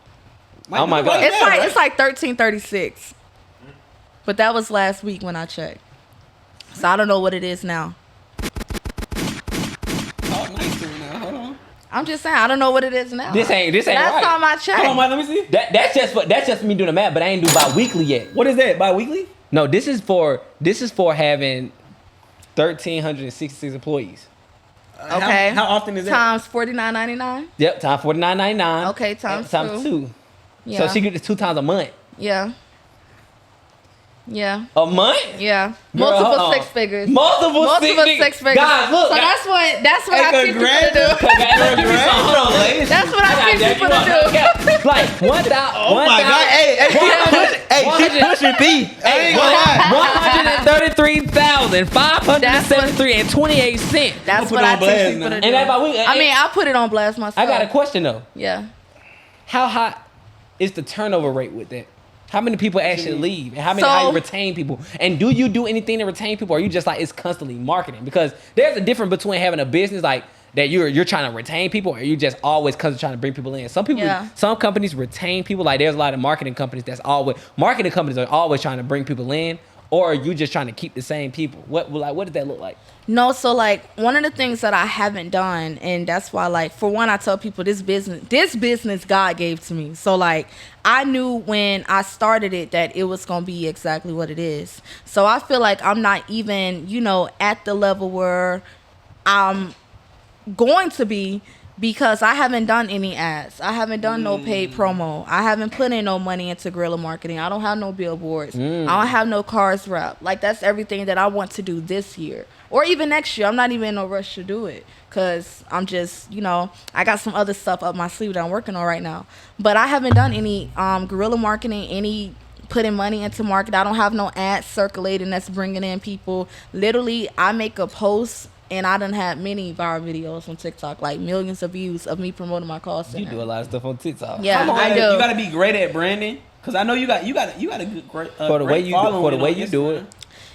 Oh my God. It's like 1336. But that was last week when I checked. So I don't know what it is now. Oh, nice doing that. Hold on. I'm just saying I don't know what it is now. This ain't Last right. time I checked. Hold on, Mike, let me see. That's just me doing the math, but I ain't do bi-weekly yet. What is that? Bi-weekly? No, this is for having 1,366 employees. Okay. How often is that? Times $49.99. Yep, times $49.99. Okay, times times two. 2. Yeah. So she get this 2 times a month. Yeah. A month? Yeah. Girl, hold Multiple on. 6 figures. Multiple six figures. Guys, look. So that's what I teach people to do. Hold on. That's what I teach people to do. Like 1,000. Oh my God. Hey, she pushing B. I ain't gonna lie. 133,573 and 28 cents. That's put what it I on teach blast people now. to do. And that by week. I mean, I put it on blast myself. I got a question though. Yeah. How high is the turnover rate with that? How many people actually leave, and how you retain people? And do you do anything to retain people, or are you just like it's constantly marketing? Because there's a difference between having a business like that you're trying to retain people, or you just always constantly trying to bring people in. Some people, some companies retain people. Like there's a lot of marketing companies are always trying to bring people in, or are you just trying to keep the same people? What does that look like? No, so like one of the things that I haven't done, and that's why like for one I tell people this business God gave to me. So like I knew when I started it that it was gonna be exactly what it is. So I feel like I'm not even, at the level where I'm going to be, because I haven't done any ads. I haven't done no paid promo. I haven't put in no money into guerrilla marketing. I don't have no billboards. I don't have no cars rep. Like that's everything that I want to do this year or even next year. I'm not even in no rush to do it because I'm just, I got some other stuff up my sleeve that I'm working on right now. But I haven't done any guerrilla marketing, any putting money into market. I don't have no ads circulating that's bringing in people. Literally, I make a post and I done had many viral videos on TikTok, like millions of views of me promoting my call center. You do a lot of stuff on TikTok. Yeah, I do. You gotta be great at branding, cause I know you got a good great for the way you do it.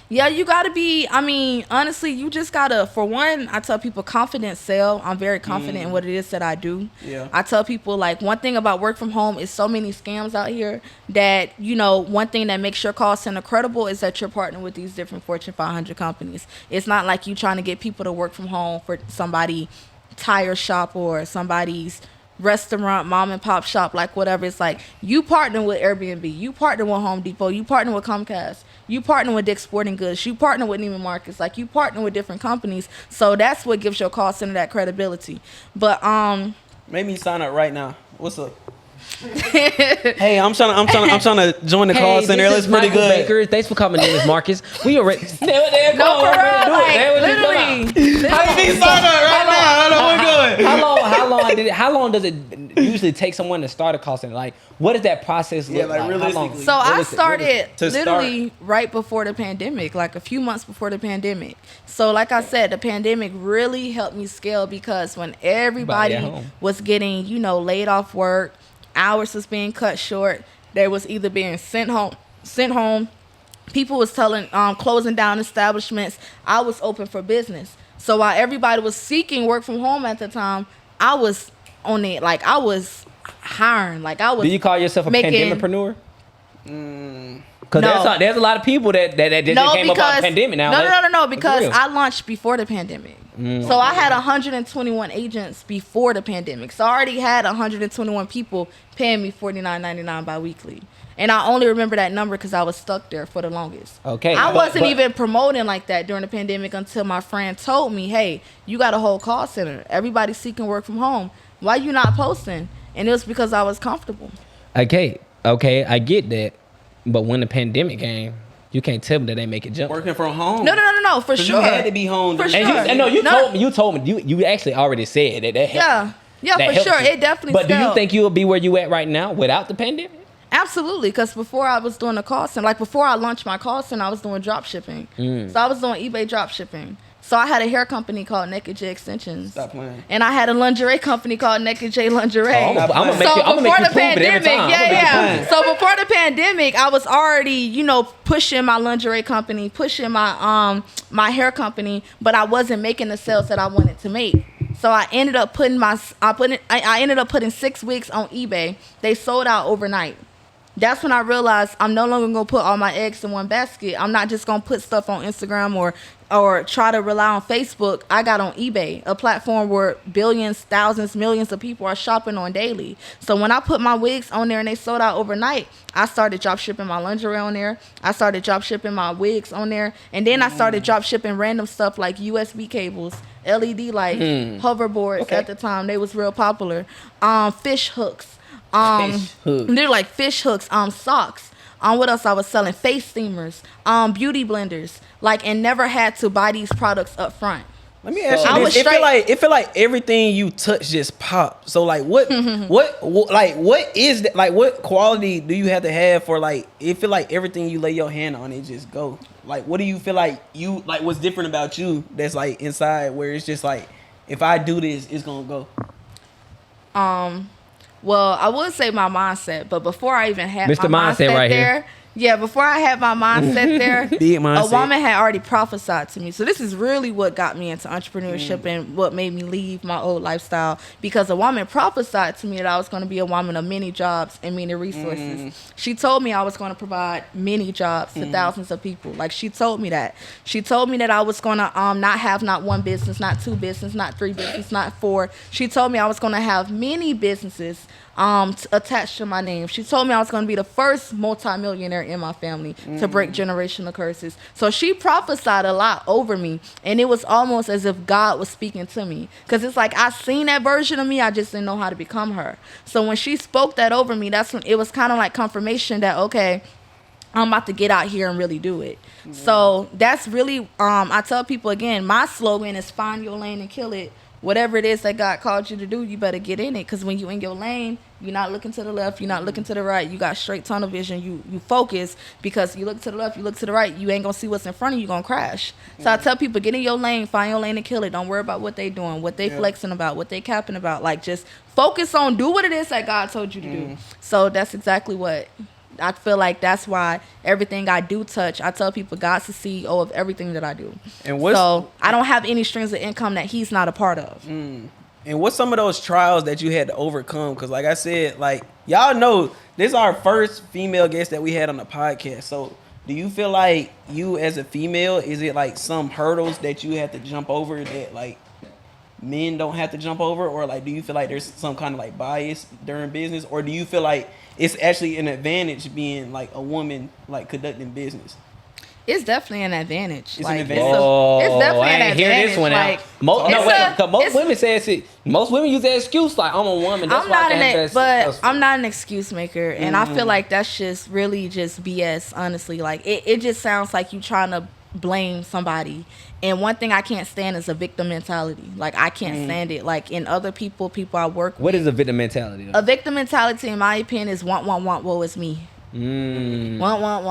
Yeah, you gotta be. I mean, honestly, you just gotta. For one, I tell people confident sell. I'm very confident in what it is that I do. Yeah. I tell people like one thing about work from home is so many scams out here that one thing that makes your call center credible is that you're partnering with these different Fortune 500 companies. It's not like you trying to get people to work from home for somebody tire shop or somebody's restaurant, mom and pop shop, like whatever. It's like you partner with Airbnb, you partner with Home Depot, you partner with Comcast, you partner with Dick's Sporting Goods, you partner with Neiman Marcus, like you partner with different companies. So that's what gives your call center that credibility. But make me sign up right now. What's up? Hey, I'm trying to join the call center. It's pretty good. Baker. Thanks for coming in, Miss Marcus. We already no, for real, like, literally. How you need sign up right now? I don't know what we're doing. How long how long does it usually take someone to start a call center? Like, what does that process look like? How long? realistically. So I started to literally right before the pandemic, like a few months before the pandemic. So like I said, the pandemic really helped me scale because when everybody was getting, laid off work, hours was being cut short, they was either being sent home. People was closing down establishments. I was open for business. So while everybody was seeking work from home at the time, I was on it. Like I was hiring. Like I was. Do you call yourself a pandemicpreneur? Because there's a lot of people that just came up on the pandemic now. No. Because I launched before the pandemic. So I had 121 agents before the pandemic. So I already had 121 people paying me $49.99 biweekly. And I only remember that number because I was stuck there for the longest. Okay. I wasn't even promoting like that during the pandemic until my friend told me, hey, you got a whole call center. Everybody's seeking work from home. Why you not posting? And it was because I was comfortable. Okay, I get that. But when the pandemic came, you can't tell me that they make it jump. Working from home. No, for sure. You had to be home. For sure. You told me, you actually already said that helped. Yeah, for sure. It definitely But do you think you'll be where you at right now without the pandemic? Absolutely, because before I was doing the call center, like before I launched my call center, I was doing drop shipping. So I was doing eBay drop shipping. So I had a hair company called Naked J Extensions. Stop playing. And I had a lingerie company called Naked J Lingerie. I'm gonna make you prove it every time. Yeah. So before the pandemic, I was already, pushing my lingerie company, pushing my my hair company, but I wasn't making the sales that I wanted to make. So I ended up putting I ended up putting 6 weeks on eBay. They sold out overnight. That's when I realized I'm no longer going to put all my eggs in one basket. I'm not just going to put stuff on Instagram or try to rely on Facebook. I got on eBay, a platform where billions, thousands, millions of people are shopping on daily. So when I put my wigs on there and they sold out overnight, I started drop shipping my lingerie on there. I started drop shipping my wigs on there. And then I started drop shipping random stuff like USB cables, LED lights, hoverboards at the time. They was real popular. Fish hooks. They're like fish hooks, socks. What else I was selling? Face steamers, beauty blenders, and never had to buy these products up front. Let me ask you this. It feel like everything you touch just pop. So what is that? Like what quality do you have to have for it feel like everything you lay your hand on it just go? Like what do you feel like what's different about you that's inside where it's just if I do this, it's gonna go? Well, I would say my mindset, but before I even had Mr. my mindset right there, before I had my mindset there, a woman had already prophesied to me. So this is really what got me into entrepreneurship and what made me leave my old lifestyle, because a woman prophesied to me that I was going to be a woman of many jobs and many resources. She told me I was going to provide many jobs to thousands of people. She told me that. She told me that I was going to not have not one business, not two business, not three business, not four. She told me I was going to have many businesses attached to my name. She told me I was going to be the first multimillionaire in my family to break generational curses. So she prophesied a lot over me, and it was almost as if God was speaking to me, because it's I seen that version of me, I just didn't know how to become her. So when she spoke that over me, that's when it was kind of like confirmation that, okay, I'm about to get out here and really do it. So that's really, I tell people again, my slogan is find your lane and kill it. Whatever it is that God called you to do, you better get in it. Because when you in your lane, you're not looking to the left, you're not looking to the right. You got straight tunnel vision. You focus, because you look to the left, you look to the right, you ain't going to see what's in front of you, you're going to crash. So I tell people, get in your lane, find your lane and kill it. Don't worry about what they doing, what they flexing about, what they capping about. Just focus on, do what it is that God told you to do. So that's exactly what I feel like. That's why everything I do touch, I tell people God's the CEO of everything that I do. So I don't have any strings of income that he's not a part of. And what's some of those trials that you had to overcome? Because like I said, y'all know this is our first female guest that we had on the podcast. So do you feel like you as a female, is it some hurdles that you have to jump over that men don't have to jump over? Or do you feel like there's some kind of bias during business? Or do you feel like it's actually an advantage being a woman conducting business? It's definitely an advantage. It's an advantage. It's definitely an advantage. Hear this one out. Most women use that excuse I'm a woman. That's I'm not an excuse maker, and I feel like that's just really just BS. Honestly, it just sounds like you trying to blame somebody. And one thing I can't stand is a victim mentality. Like, I can't stand it. Like, in other people I work with. What is a victim mentality? A victim mentality, in my opinion, is want, woe is me. Want.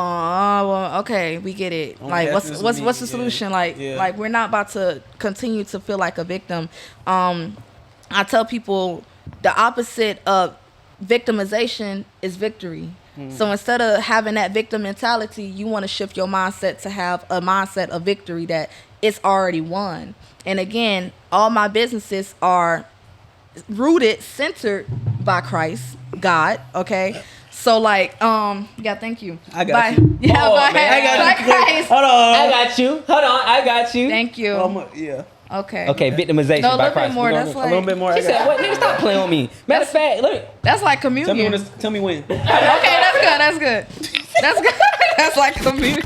Okay, we get it. Like, what's the solution? Like, we're not about to continue to feel like a victim. I tell people the opposite of victimization is victory. So instead of having that victim mentality, you want to shift your mindset to have a mindset of victory, that it's already won. And again, all my businesses are rooted, centered by Christ, God. Okay. So like, thank you. I got you. Yeah, oh, man, I got you. Christ. Hold on. I got you. Hold on. I got you. Thank you. Yeah. Okay. Okay, victimization No, a by little Christ. bit more. That's A little bit more. She said, "What? Nigga, stop playing on me." Matter of fact, look. That's like communion. Tell me when. Okay, that's good. That's good. That's like communion.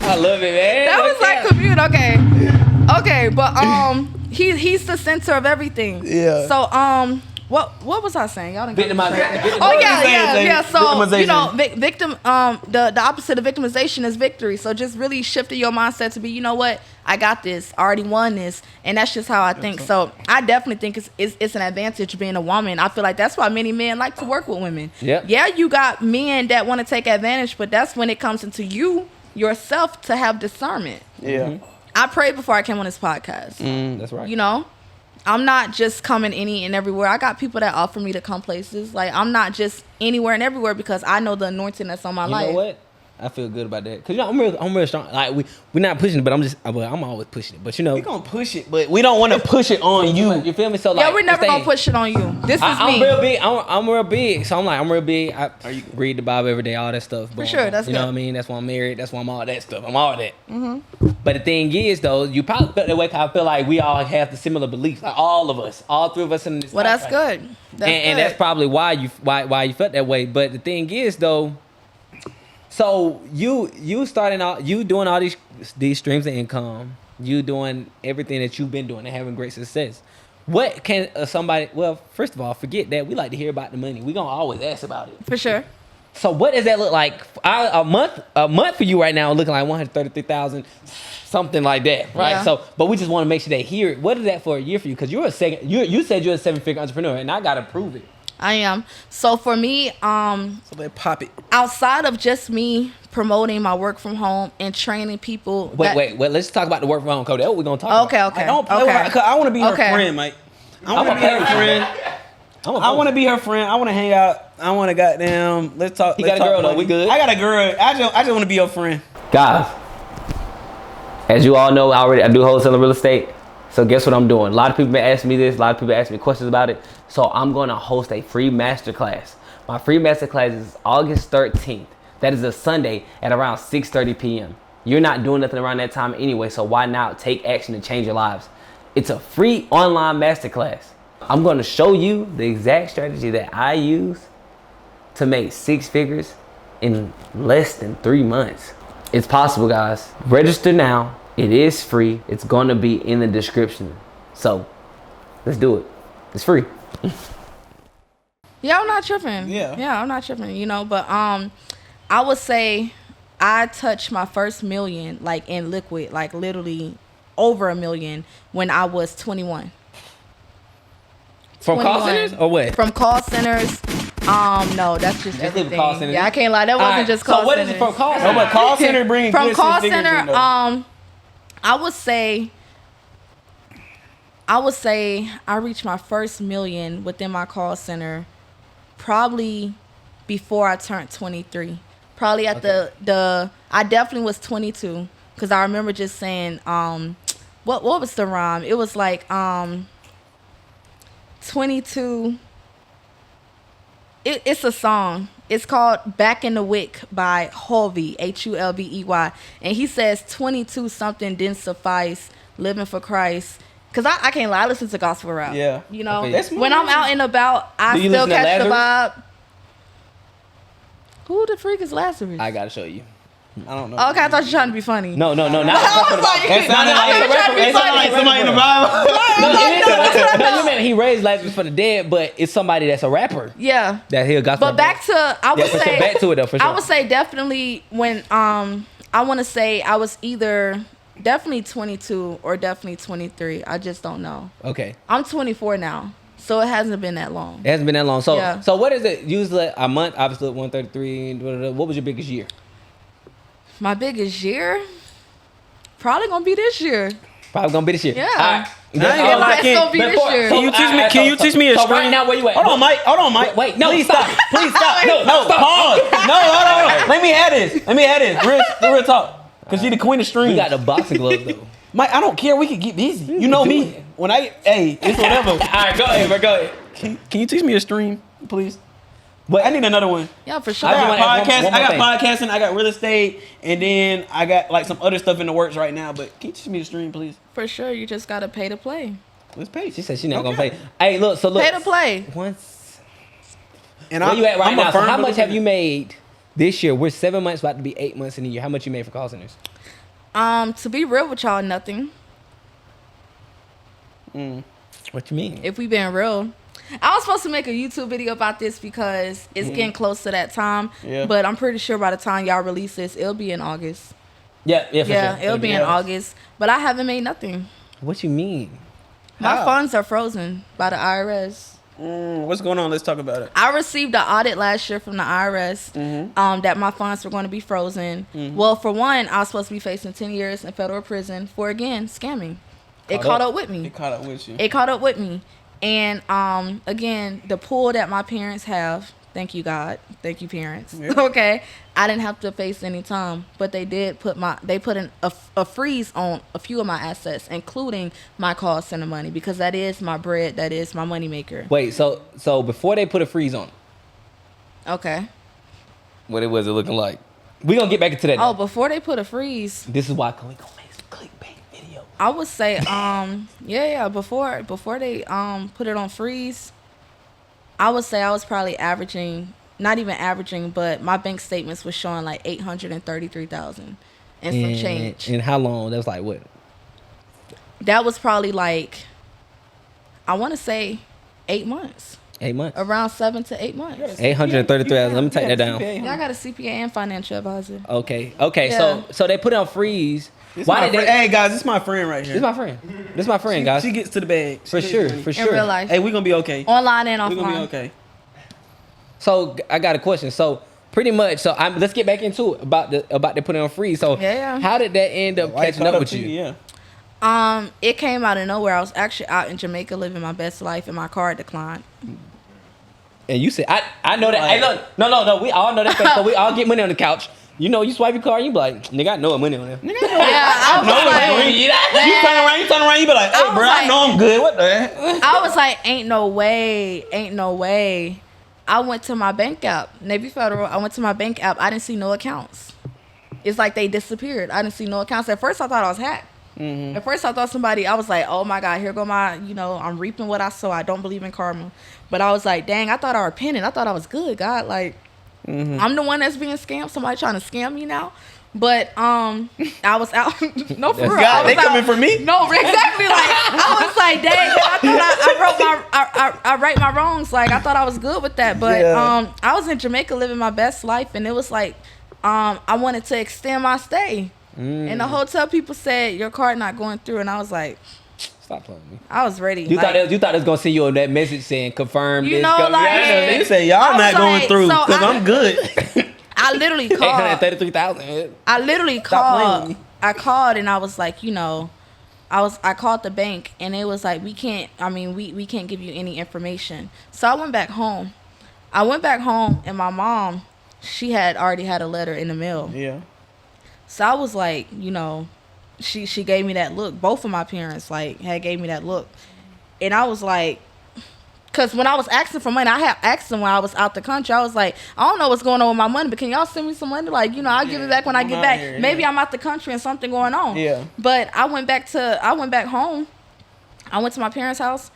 I love it, man. That was like communion. Okay, but he's the center of everything. Yeah. So what was I saying? Y'all didn't Victimization. Oh yeah. So you know, Victimization. victim. The opposite of victimization is victory. So just really shifting your mindset to be, you know what, I got this. I already won this, and that's just how I think. So I definitely think it's an advantage being a woman. I feel like that's why many men like to work with women. Yep. Yeah, you got men that want to take advantage, but that's when it comes into you yourself to have discernment. Yeah. I prayed before I came on this podcast. That's right. You know, I'm not just coming any and everywhere. I got people that offer me to come places. Like, I'm not just anywhere and everywhere because I know the anointing that's on my life. You know what? I feel good about that, cause you know I'm real strong. Like we're not pushing it, but I'm always pushing it. But you know, We gonna push it, but we don't want to push it on you. You feel me? So like, Yeah, we're never gonna push it on you. This is I'm me. real big. I'm real big. So I'm real big. I read the Bible every day, all that stuff. For sure, that's you know good. what I mean. That's why I'm married. That's why I'm all that stuff. I'm all that. But the thing is, though, you probably felt that way. Cause I feel like we all have the similar beliefs. Like all of us, all three of us in this. Well, that's podcast. good. And that's probably why you felt that way. But the thing is, though. So you starting out, you doing all these streams of income, you doing everything that you've been doing and having great success. What can somebody? Well, first of all, forget that. We like to hear about the money. We gonna always ask about it. For sure. So what does that look like? A month for you right now looking like 133,000, something like that, right? Yeah. So, but we just want to make sure they hear it. What is that for a year for you? Because you said you're a 7-figure entrepreneur, and I gotta prove it. I am. So for me, So they pop it. outside of just me promoting my work from home and training people. Wait. Let's talk about the work from home code. That's what we're gonna talk about. Okay. I don't play with her, 'cause I want to be her Okay. friend, Mike. I want to be her friend. I want to be her friend. I want to hang out. I want to goddamn. Let's talk. You let's got a talk girl, though. money. We good? I got a girl. I just want to be your friend. Guys, as you all know, I do wholesale real estate. So guess what I'm doing? A lot of people been asking me this. A lot of people asking me questions about it. So I'm going to host a free masterclass. My free masterclass is August 13th. That is a Sunday at around 6:30 p.m. You're not doing nothing around that time anyway, so why not take action to change your lives? It's a free online masterclass. I'm going to show you the exact strategy that I use to make 6 figures in less than 3 months. It's possible, guys. Register now. It is free. It's going to be in the description. So let's do it. It's free. Yeah, I'm not tripping. Yeah, I'm not tripping. You know, but I would say I touched my first million like in liquid, like literally over $1 million when I was 21. From call 21. centers or what? From call centers. No, that's just leave everything. call centers. Yeah, I can't lie. That wasn't Alright, just call so what centers. is it from call No, center? but call center bringing From good call 6 figures center, in, though. I would say I reached my first million within my call center probably before I turned 23. Probably at the I definitely was 22 because I remember just saying what was the rhyme? It was like 22. It's a song. It's called Back in the Wick by Hulvey, Hulvey. And he says 22 something didn't suffice, living for Christ. Because I can't lie, I listen to gospel rap. Yeah. You know, Okay. That's when I'm out and about, I Do you still listen to catch the Lazarus? vibe. Who the freak is Lazarus? I gotta show you. I don't know. Okay, I thought you were trying to be funny. No, not I was like, It sounded like somebody in the Bible. No, you mean he raised Lazarus from the dead, but it's somebody that's a rapper that he'll gospel. But back to I would for say sure. Back to it though, for sure. I would say definitely when I I want to say I was either definitely 22 or definitely 23. I just don't know. Okay. I'm 24 now, so it hasn't been that long. It hasn't been that long. So, Yeah. so what is it? Usually a month, obviously 133. What was your biggest year? My biggest year? Probably going to be this year. Probably gonna be this year. Yeah. All right. I ain't gonna lie, It's going to be this year. Can you teach me a So string? right now, where you at? Hold on, Mike. Wait, no, Please stop. stop. Please stop. No, No, stop. pause. No, hold on. Let me have this. Real talk. Cause she the queen of strings. We got the boxing gloves though. Mike, I don't care. We can get busy. You know do me. it. When it's whatever. All right, go ahead, bro. Go ahead. Can you teach me a stream, please? But I need another one. Yeah, for sure. I just wanna ask Podcast. one I more got podcasting. I got real estate, and then I got like some other stuff in the works right now. But can you teach me the stream, please? For sure. You just got to pay to play. Let's pay. she said she's not gonna pay. Hey, look. So look. Pay to play. Once. And Where you at right I'm a now? So firm how much believer- have you made this year? We're 7 months, about to be 8 months in a year. How much you made for call centers? To be real with y'all, nothing. What you mean? If we been real. I was supposed to make a YouTube video about this because it's getting close to that time. Yeah. But I'm pretty sure by the time y'all release this, it'll be in August. Yeah, for Yeah, sure. it'll be in August. But I haven't made nothing. What you mean? My How? funds are frozen by the IRS. What's going on? Let's talk about it. I received an audit last year from the IRS that my funds were going to be frozen. Well, for one, I was supposed to be facing 10 years in federal prison for, again, scamming. It caught up with me. It caught up with you. It caught up with me. And again, the pool that my parents have, thank you God, thank you parents. Yeah. Okay, I didn't have to face any time, but they did put a freeze on a few of my assets, including my call center money, because that is my bread, that is my money maker. Wait, so before they put a freeze on, Okay. what was it looking like? We gonna get back into that. Oh, now. before they put a freeze, This is why we gonna make some clickbait video. I would say before they put it on freeze, I would say I was probably averaging, not even averaging, but my bank statements was showing like 833,000 and some change. And how long? That was like what? That was probably like, I want to say 8 months, 8 months. around 7 to 8 months. 833,000. Let me take that down. Yeah, I got a CPA and financial advisor. Okay. Yeah. So they put it on freeze. This Why my did friend. they? Hey guys, this is my friend right here. This is my friend, guys. She gets to the bag. For sure, for In sure. real life, Hey, we gonna be okay. online and We gonna be offline. okay. So I got a question. So pretty much, let's get back into it about they putting on freeze. So Yeah. how did that end up Why it catching caught up with to you? Yeah. It came out of nowhere. I was actually out in Jamaica living my best life, and my card declined. And you said, I know that. Hey, look, no. We all know that face. So we all get money on the couch. You know, you swipe your card, you be like, nigga, I know money on there. Yeah, I was like, You turn around, you be like, I hey, was bro, I like- know I'm good. What the heck? I was like, ain't no way. I went to my bank app, Navy Federal. I went to my bank app. I didn't see no accounts. It's like they disappeared. I didn't see no accounts. At first, I thought I was hacked. At first, I thought I was like, oh my God, here go my, I'm reaping what I sow. I don't believe in karma. But I was like, dang, I thought I repented. I thought I was good, God. Like, I'm the one that's being scammed. Somebody trying to scam me now. But I was out. No, for real. God, I was they coming out. for me? No, exactly. Like, I was like, dang, I thought I right my wrongs. Like, I thought I was good with that. But Yeah. I was in Jamaica living my best life, and it was like, I wanted to extend my stay. And the hotel people said, your card not going through. And I was like, Stop playing with me. I was ready. You like, thought it was gonna send you that message saying confirm. You this, know, like- They Yeah. say y'all I not was going like, through so because I- I'm good. I literally called. 833,000. I literally Stop playing called. with me. I called and I was like, I called the bank and it was like, we can't give you any information. So I went back home. And my mom, she had already had a letter in the mail. Yeah. So I was like, she gave me that look. Both of my parents had gave me that look. And I was like, because when I was asking for money, I had asked them when I was out the country. I was like, I don't know what's going on with my money, but can y'all send me some money? Like, I'll give it back when I I'm get out back. here, Maybe yeah. I'm out the country and something going on. Yeah. But I went back home. I went to my parents' house,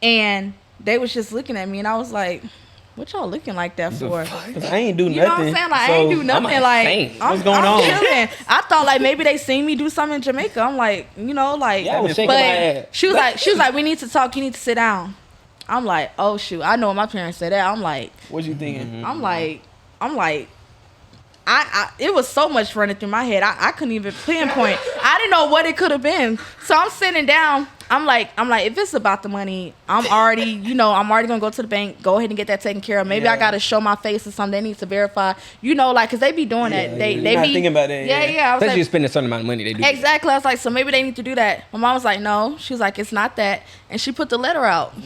and they was just looking at me, and I was like, what y'all looking like that for? 'Cause I ain't do nothing. You know what I'm saying? Like, I ain't do nothing. I'm Like, insane. What's going I'm on? chilling. I thought like maybe they seen me do something in Jamaica. I'm like, like. Yeah, I was shaking my head. But she was like, we need to talk. You need to sit down. I'm like, oh shoot. I know my parents said that. I'm like, What you thinking? I'm like, I it was so much running through my head. I couldn't even pinpoint. I didn't know what it could have been. So I'm sitting down. I'm like, if it's about the money, I'm already gonna go to the bank, go ahead and get that taken care of. Maybe I gotta show my face or something. They need to verify, cause they be doing that. They be thinking about that. Yeah. I was Especially like, you spend a certain amount of money, they do. Exactly. I was like, so maybe they need to do that. My mom was like, no. She was like, it's not that, and she put the letter out from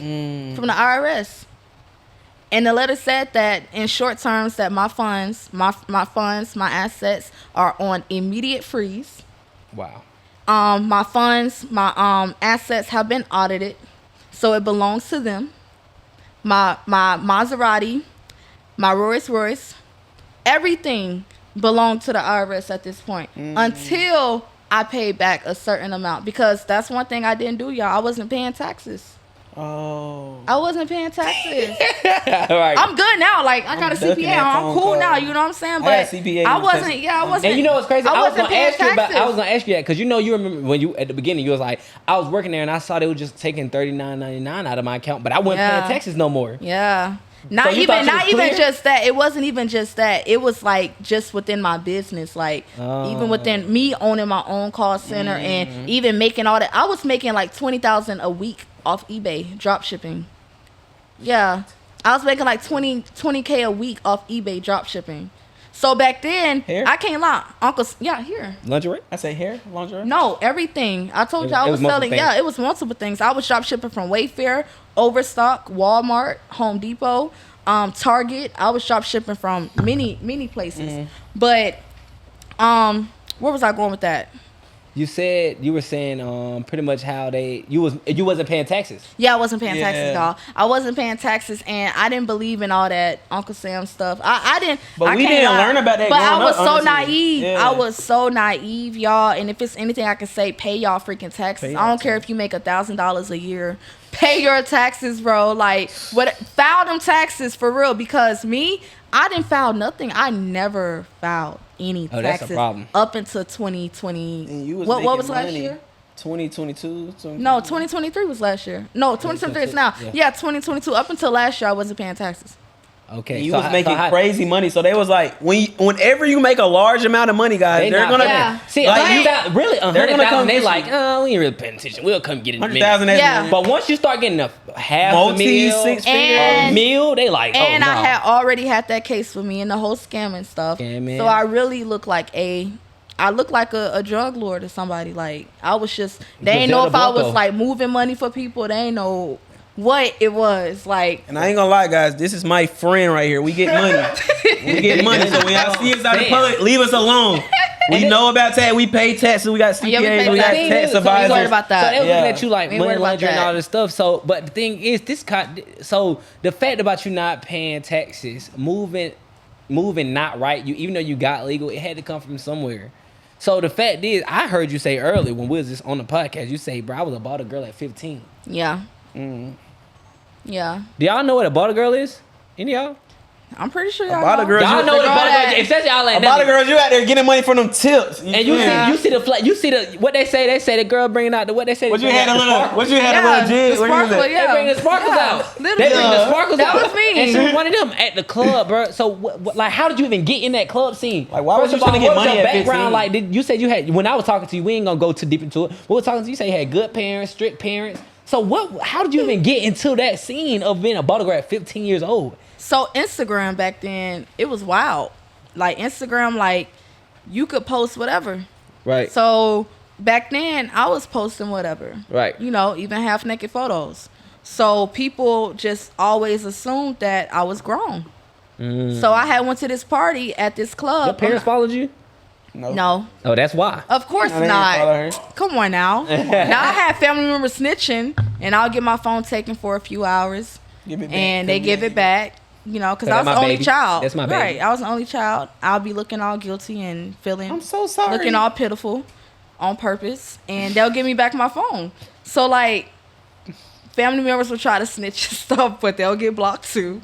the IRS. And the letter said that in short terms that my assets are on immediate freeze. Wow. My assets have been audited, so it belongs to them. My Maserati, my Rolls Royce, everything belonged to the IRS at this point until I paid back a certain amount, because that's one thing I didn't do, y'all. I wasn't paying taxes. Oh. I wasn't paying taxes. Right. I'm good now. Like, I got a ducking CPA. that I'm phone cool call. now. You know what I'm saying? I But got CPA I in wasn't. Texas. Yeah, I wasn't. And you know what's crazy? I was wasn't gonna ask you paying about. I was taxes. gonna ask you that because you remember when you at the beginning you was like, I was working there and I saw they were just taking $39.99 out of my account, but I wasn't paying taxes no more. Yeah. So Not you thought even you was clear? just that. It wasn't even just that. It was like just within my business, like even within me owning my own call center and even making all that. I was making like $20,000 a week off eBay drop shipping. Yeah. I was making like 20K a week off eBay drop shipping. So back then, Hair? I can't lie. Here. Lingerie? I say hair, lingerie. No, everything. I told you I It was was multiple selling. things. Yeah, it was multiple things. I was drop shipping from Wayfair, Overstock, Walmart, Home Depot, Target. I was drop shipping from many places. But where was I going with that? You were saying pretty much how you wasn't paying taxes. Yeah, I wasn't paying taxes, Yeah. y'all. I wasn't paying taxes, and I didn't believe in all that Uncle Sam stuff. I didn't. But I we can't didn't lie. learn about that But I growing was up, so honestly. naive. Yeah. I was so naive, y'all. And if it's anything I can say, pay y'all freaking taxes. Pay y'all I don't care if you make $1,000 a year. Pay your taxes, bro. Like, file them taxes for real. Because I didn't file nothing. I never filed any Oh, that's a taxes problem. up until 2020. And you was what making was last money. year? 2022. No, 2023 was last year. No, 2023 is now. Yeah. Yeah, 2022. Up until last year, I wasn't paying taxes. Okay. And you so was how- making so how- crazy money, so they was like, whenever you make a large amount of money, guys, they're not gonna paying. Yeah. See, like, like, really they're gonna come 100,000. They get like, you. we ain't really paying attention. We'll come get it in a minute. 100,000. Yeah. But once you start getting a half Multi a meal, six And- meal, they like, And oh, no. I had already had that case with me and the whole scamming stuff. Scamming. So I really look like a drug lord or somebody. Like, I was just, they ain't know if I was like moving money for people. They ain't know what it was like. And I ain't gonna lie, guys, this is my friend right here. We get money. We get money. So when y'all see us out in public, leave us alone. We know about tax. We pay taxes. We got CPAs. Yeah, we pay we got taxes. tax So we worried advisors. about that. So they was Yeah. looking at you like We ain't money worried about laundering and that. all this stuff. So, but the thing is, so the fact about you not paying taxes, moving not right, even though you got legal, it had to come from somewhere. So the fact is, I heard you say earlier when we was just on the podcast, you say, bro, I was a bought a girl at 15. Yeah. Mm. Yeah. Do y'all know what a bought a girl is? Any of y'all? I'm pretty sure y'all Bought a know. girl. Y'all know what a girl bought a that- girl is. Especially y'all like A lot of girls, you out there getting money from them tips. And you see the what they say. They say the girl bringing out the what they say. What you they had a bring out the little? sparkles. What you had a little jig? the What you was sparkle, at? yeah. They bring the sparkles out. literally. They bring the Yeah. sparkles That out. was me. And she was one of them at the club, bro. So, like, how did you even get in that club scene? Like, why was First you of all, trying to get what was money your at 15? background? Like, you said you had. When I was talking to you, we ain't gonna go too deep into it. We were talking to you. You said you had good parents, strict parents. So, how did you even get into that scene of being a bodyguard at 15 years old? So Instagram back then, it was wild. Like Instagram, like you could post whatever. Right. So back then, I was posting whatever. Right. You know, even half naked photos. So people just always assumed that I was grown. So I had went to this party at this club. Your parents followed you? No, Oh, that's why. of course No, they didn't follow her. not. Come on now. Now I have family members snitching, and I'll get my phone taken for a few hours, Give it back. and they give it back. You know, because So I was that's the my only baby. child. That's my baby. Right, I was the only child. I'll be looking all guilty and feeling. I'm so sorry. Looking all pitiful on purpose, and they'll give me back my phone. So like family members will try to snitch and stuff, but they'll get blocked too.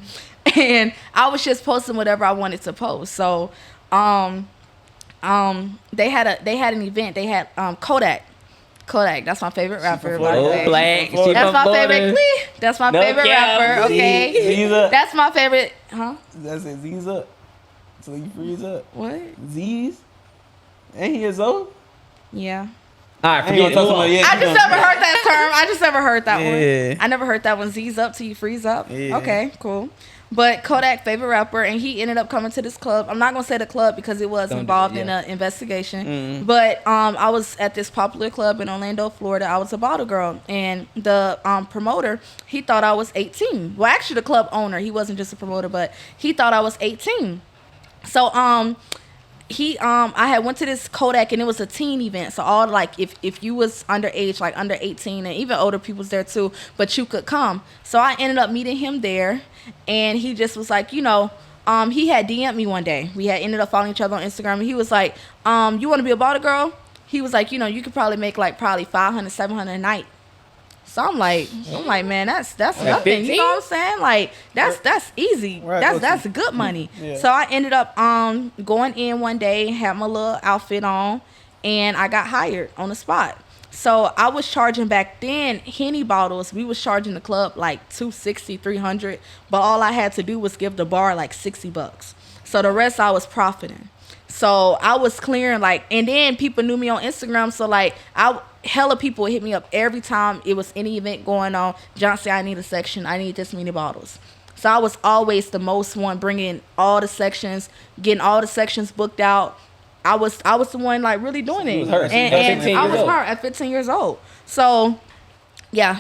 And I was just posting whatever I wanted to post. So they had an event. They had Kodak, that's my favorite rapper, by the way. Oh, black. That's she That's from my Florida. favorite. That's my No favorite cap. rapper. Okay, Ziza. that's my favorite. Huh? That's it. Ziza. So you freeze up. What? Z's? Ain't he a Zoe? Yeah. All right, forget it. Move on. Yeah, I just never heard that term. I just never heard that Yeah. one. I never heard that one. Z's up till you freeze up. Yeah. Okay, cool. But Kodak, favorite rapper, and he ended up coming to this club. I'm not gonna say the club because it was involved in an investigation. But I was at this popular club in Orlando, Florida. I was a bottle girl, and the promoter, he thought I was 18. Well, actually, the club owner, he wasn't just a promoter, but he thought I was 18. So I had went to this Kodak, and it was a teen event. So all like if you was underage, like under 18, and even older people's there too, but you could come. So I ended up meeting him there, and he just was like, he had DM'd me one day. We had ended up following each other on Instagram, and he was like, you want to be a bottle girl? He was like, you could probably make like probably 500, 700 a night. So I'm like, man, that's nothing. 15? You know what I'm saying? Like that's easy. That's good money. Yeah. So I ended up going in one day, had my little outfit on, and I got hired on the spot. So I was charging back then Henny bottles. We was charging the club like $260, $300, but all I had to do was give the bar like $60. So the rest I was profiting. So I was clearing and then people knew me on Instagram. So hella people would hit me up every time it was any event going on. Johnson, I need a section. I need this many bottles. So I was always the most one bringing all the sections, getting all the sections booked out. I was the one really doing it. And I was her at 15 years old. So yeah.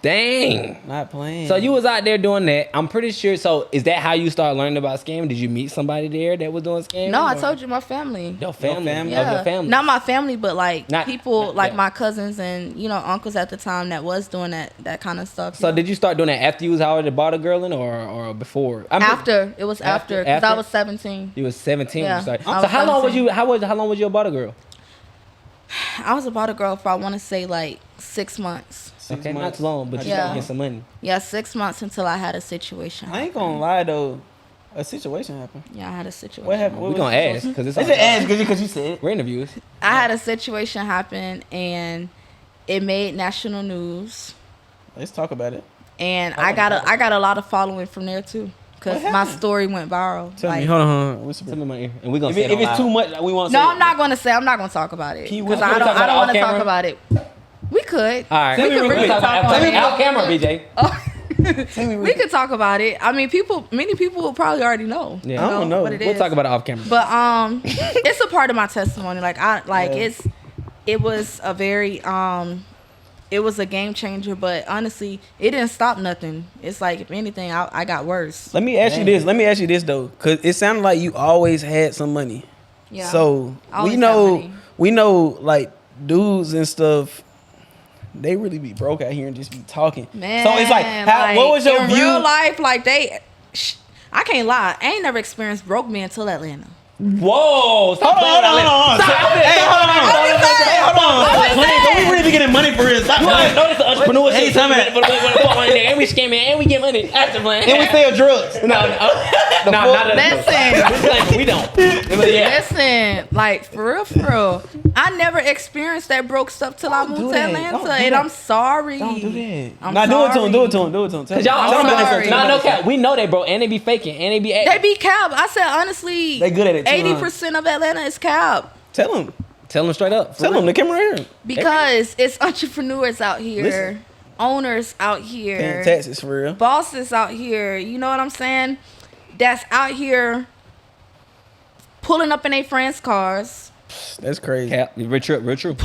Dang. Not playing. So you was out there doing that. I'm pretty sure. So is that how you started learning about scamming? Did you meet somebody there that was doing scamming? No, I told you my family. Your family. Yeah. Your family. Not my family, but people not my cousins and uncles at the time that was doing that kind of stuff. So did you start doing that after you was already bottle girling or before? After. It was after because I was 17. You was 17 when Yeah, you started. I So was how long was 17. you? How long was you a bottle girl? I was a bottle girl for I want to say 6 months. Okay, not too long, but you started getting some money. Yeah, 6 months until I had a situation. I ain't gonna lie though, a situation happened. Yeah, I had a situation. What happened? We're gonna ask because it's Let's just ask because you said it. we're interviews. I had a situation happen and it made national news. Let's talk about it. And I got a lot of following from there too, because my story went viral. Tell me, hold on. Whisper. Tell me my ear, and we're gonna If, say it if on it's loud. too much, we want. No, I'm not gonna say. I'm not gonna talk about it because I don't want to talk about it. We could. All right, We could really talk about it. Off camera, BJ. We could talk about it. I mean, many people will probably already know. Yeah. I don't know. what it We'll is. talk about it off camera. But it's a part of my testimony. It was a very it was a game changer. But honestly, it didn't stop nothing. It's like if anything, I got worse. Let me ask you this. Let me ask you this though, because it sounded like you always had some money. Yeah. So Always had money. we know like dudes and stuff. They really be broke out here and just be talking. Man, so it's like, what was your in view? real life? I can't lie. I ain't never experienced broke me until Atlanta. Whoa! Stop Hold on. Hey, hold on. Don't we really getting money for real? Stop playing. Notice the entrepreneurship. Hey, tell me that. And we scamming and we get money after playing. And we sell drugs. No, not Listen. we don't. Yeah. Listen, for real. I never experienced that broke stuff till I moved to Atlanta, and I'm sorry. Don't do that. I'm Nah, sorry. do it to him. Cause y'all I'm sorry. no cap. We know they bro, and they be faking, and they be They be cab. I said honestly, They good at it too, 80% of Atlanta is cab. Tell him. Tell them straight up. Tell him the camera here. Because it's entrepreneurs out here, Listen. owners out here, Paying taxes for real. bosses out here. You know what I'm saying? That's out here pulling up in their friends' cars, That's crazy. Cap, real true.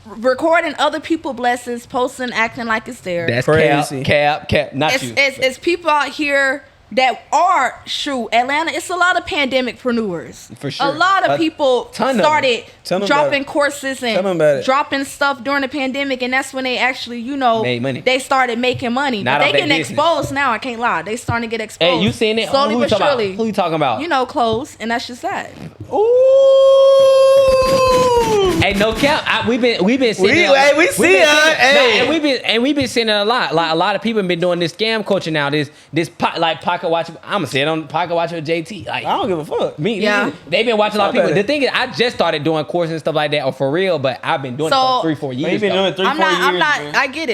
recording other people's blessings, posting, acting like it's there. That's crazy. Cap. Not you. It's people out here that are Atlanta. It's a lot of pandemicpreneurs. For sure. A lot of people ton of them. started Tell them dropping about it. courses Tell them and about it. dropping stuff during the pandemic, and that's when they actually, Made money. they started making money. Not But off they their getting business. exposed now. I can't lie. They starting to get exposed. Hey, you seen it? Slowly Who but you talking surely. about? Who you talking about? Clothes, and that's just that. Ooh. Hey, no cap. We've been seeing it. We see it. Hey. And we've been seeing it a lot. Like a lot of people have been doing this scam culture now. This pocket watch. I'm gonna say it on pocket watch with JT. Like I don't give a fuck. Yeah. they've been watching a lot of Stop people. at The it. thing is, I just started doing courses and stuff like that, or for real. But I've been doing it So- for 3-4 years. You've been though. doing it 3-4 I'm years. not. man. I get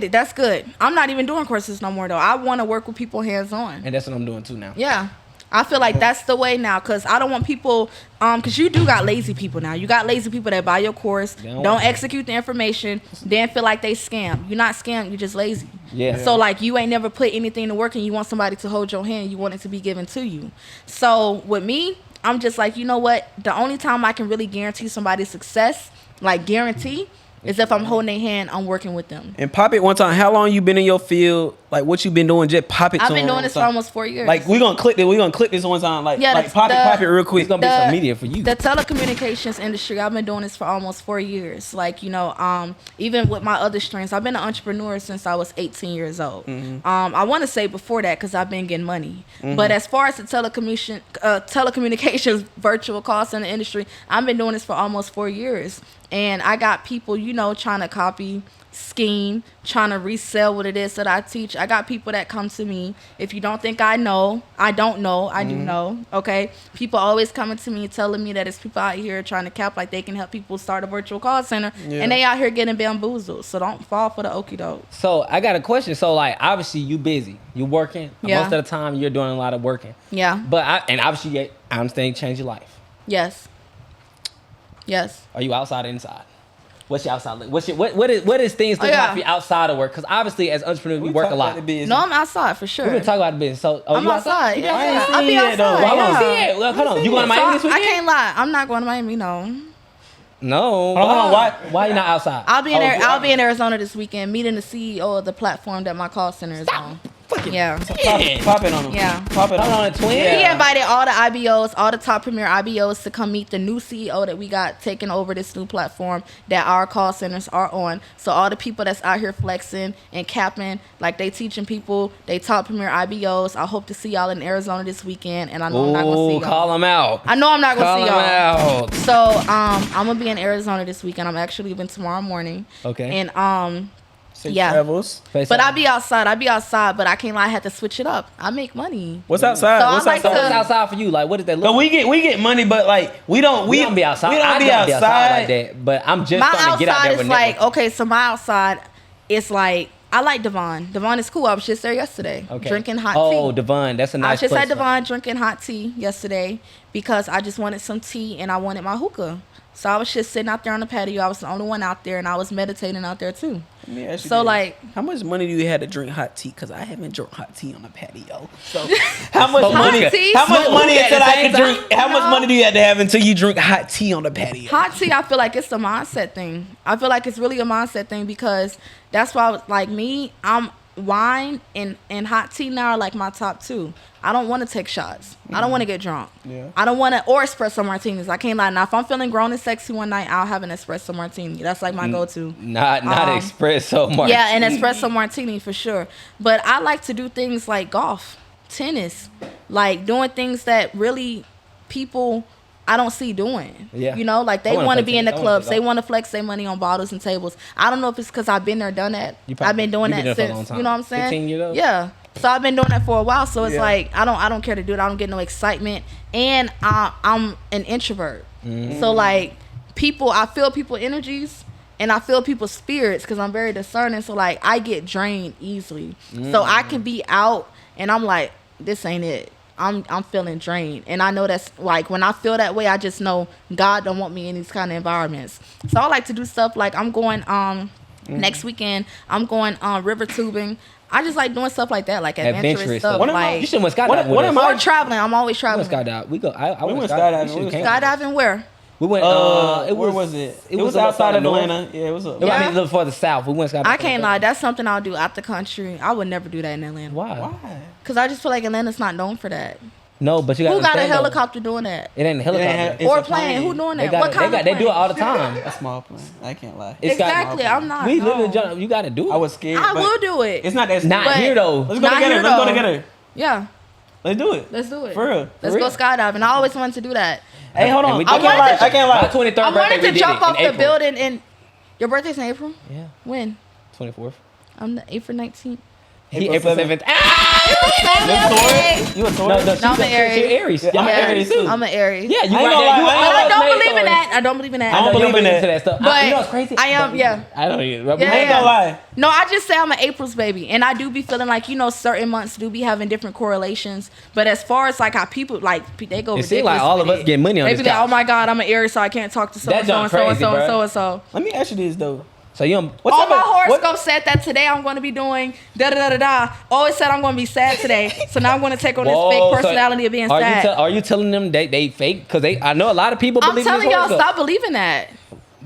it. That's good. I'm not even doing courses no more though. I want to work with people hands on. And that's what I'm doing too now. Yeah. I feel like that's the way now, because I don't want people, because you do got lazy people now. You got lazy people that buy your course, don't execute the information, then feel like they scam. You're not scam, you're just lazy. Yeah. So like you ain't never put anything to work and you want somebody to hold your hand, you want it to be given to you. So with me, I'm just like, you know what? The only time I can really guarantee somebody's success, like guarantee, is if I'm holding their hand, I'm working with them. And pop it one time. How long you been in your field? Like what you been doing? Just pop it. I've been doing this for almost 4 years. Like we gonna click this. We gonna click this one time. Like, Yeah, like pop it real quick. It's gonna be some media for you. The telecommunications industry, I've been doing this for almost 4 years. Like, you know, even with my other strengths, I've been an entrepreneur since I was 18 years old. I want to say before that because I've been getting money. But as far as the telecommunications virtual call center industry, I've been doing this for almost 4 years. And I got people, you know, trying to copy, scheme, trying to resell what it is that I teach. I got people that come to me. If you don't think I know, I don't know. I do know. Okay. People always coming to me telling me that it's people out here trying to cap like they can help people start a virtual call center. Yeah. And they out here getting bamboozled. So don't fall for the okie doke. So I got a question. So like obviously you busy. You working. Yeah. Most of the time you're doing a lot of working. Yeah. But and obviously I understand you change your life. Yes. Yes. Are you outside or inside? What's your outside? What is things that have you outside of work? Because obviously as entrepreneurs we work a lot. No, I'm outside for sure. We've been talking about the business. So I'm outside. Yeah, I'll be outside. I don't see it. Well, hold on. You going to Miami this weekend? I can't lie. I'm not going to Miami. No. No. Hold on. Why you not outside? I'll be in I'll be in Arizona this weekend, meeting the CEO of the platform that my call center is on. Yeah. Pop it on them. Yeah. Pop it on a twin. He invited all the IBOs, all the top premier IBOs to come meet the new CEO that we got taking over this new platform that our call centers are on. So all the people that's out here flexing and capping, like they teaching people, they top premier IBOs. I hope to see y'all in Arizona this weekend, and I know I'm not gonna see y'all. Call them out. I know I'm not gonna see y'all. Out. So I'm gonna be in Arizona this weekend. I'm actually leaving tomorrow morning. Okay. And Safe yeah. travels. But I'll be outside, but I can't lie, I had to switch it up. I make money. What's outside? So What's I like outside? What's outside for you? Like, what does that look But like? we get money, but like we don't be outside. We don't be outside like that. But I'm just My trying to get out outside there is with like, network. okay, so my outside is like, I like Devon. Devon is cool. I was just there yesterday, drinking hot tea. Oh, Devon, that's a nice I was just place, at Devon drinking hot tea yesterday because I just wanted some tea and I wanted my hookah. So I was just sitting out there on the patio. I was the only one out there, and I was meditating out there too. So like, how much money do you have to drink hot tea? Because I haven't drunk hot tea on the patio. So how much money? How much money until I can drink? How much money do you have to have until you drink hot tea on the patio? Hot tea, I feel like it's a mindset thing. I feel like it's really a mindset thing because that's why, like me, I'm wine and hot tea now are like my top two. I don't want to take shots. I don't want to get drunk. Yeah. I don't want to, or espresso martinis. I can't lie. Now, if I'm feeling grown and sexy one night, I'll have an espresso martini. That's like my go-to. Not espresso martini. Yeah, an espresso martini for sure. But I like to do things like golf, tennis, like doing things that really people I don't see doing. Yeah. You know, like they wanna want to play be in the tennis. clubs. They want to flex their money on bottles and tables. I don't know if it's because I've been there, done that. I've been doing that since, you know what I'm saying? 15 years old? Yeah. So I've been doing that for a while. So it's like, I don't care to do it. I don't get no excitement. And I'm an introvert. So like I feel people energies and I feel people's spirits because I'm very discerning. So like I get drained easily. So I can be out and I'm like, this ain't it. I'm feeling drained. And I know that's like when I feel that way, I just know God don't want me in these kind of environments. So I like to do stuff like I'm going next weekend, I'm going river tubing. I just like doing stuff like that, like adventurous stuff. Like, you should went skydiving with us. Or traveling. I'm always We traveling. went skydiving. We went skydiving. Skydiving where? We went. Where was it? It was outside of Atlanta. Yeah, it was. Yeah. I mean, a little further south. We went skydiving. I can't lie. That's something I'll do out the country. I would never do that in Atlanta. Why? Because I just feel like Atlanta's not known for that. No, but you got. Who got a helicopter doing that? It ain't a helicopter. Or a plane. Who doing that? What kind of They plane? do it all the time. A small plane. I can't lie. Exactly. I'm not. We live in no. John. You got to do it. I was scared. I will do it. It's not that. Not here though. Let's go Not together. here, Let's go though. together. Yeah. Let's do it. Let's do it. For real. Let's go skydiving. I always wanted to do that. Hey, hold on. And we I did can't it. lie. I can't lie. My 23rd I birthday, wanted we to did jump it off in the April. building. And your birthday's in April? Yeah, When? 24th. I'm the April 19th. April 7th. Okay. You a No, Taurus? no, she's No, I'm an Aries. Yeah, I'm an Yeah, Aries too. I'm an Aries. Yeah, you I ain't right gonna there. lie, You I ain't But I gonna don't Taurus. believe in that. I don't believe in that. I don't believe in that. that stuff. But You know what's crazy? I am, yeah. I don't either. Yeah, I ain't gonna lie. No, I just say I'm an April's baby, and I do be feeling like certain months do be having different correlations. But as far as like how people they go, It seems like all of us get money on They this be like, couch. oh my god, I'm an Aries, so I can't talk to so and That so junk and so and crazy, so and bruh. so and so. Let me ask you this though. So you What Oh, type my of- horoscope what- said that today I'm going to be doing da da da da da. Always said I'm going to be sad today, so now I'm going to take on this fake personality of being sad. Are you telling them they fake? Because I know a lot of people I'm believe in telling this y'all, horoscope. stop believing that.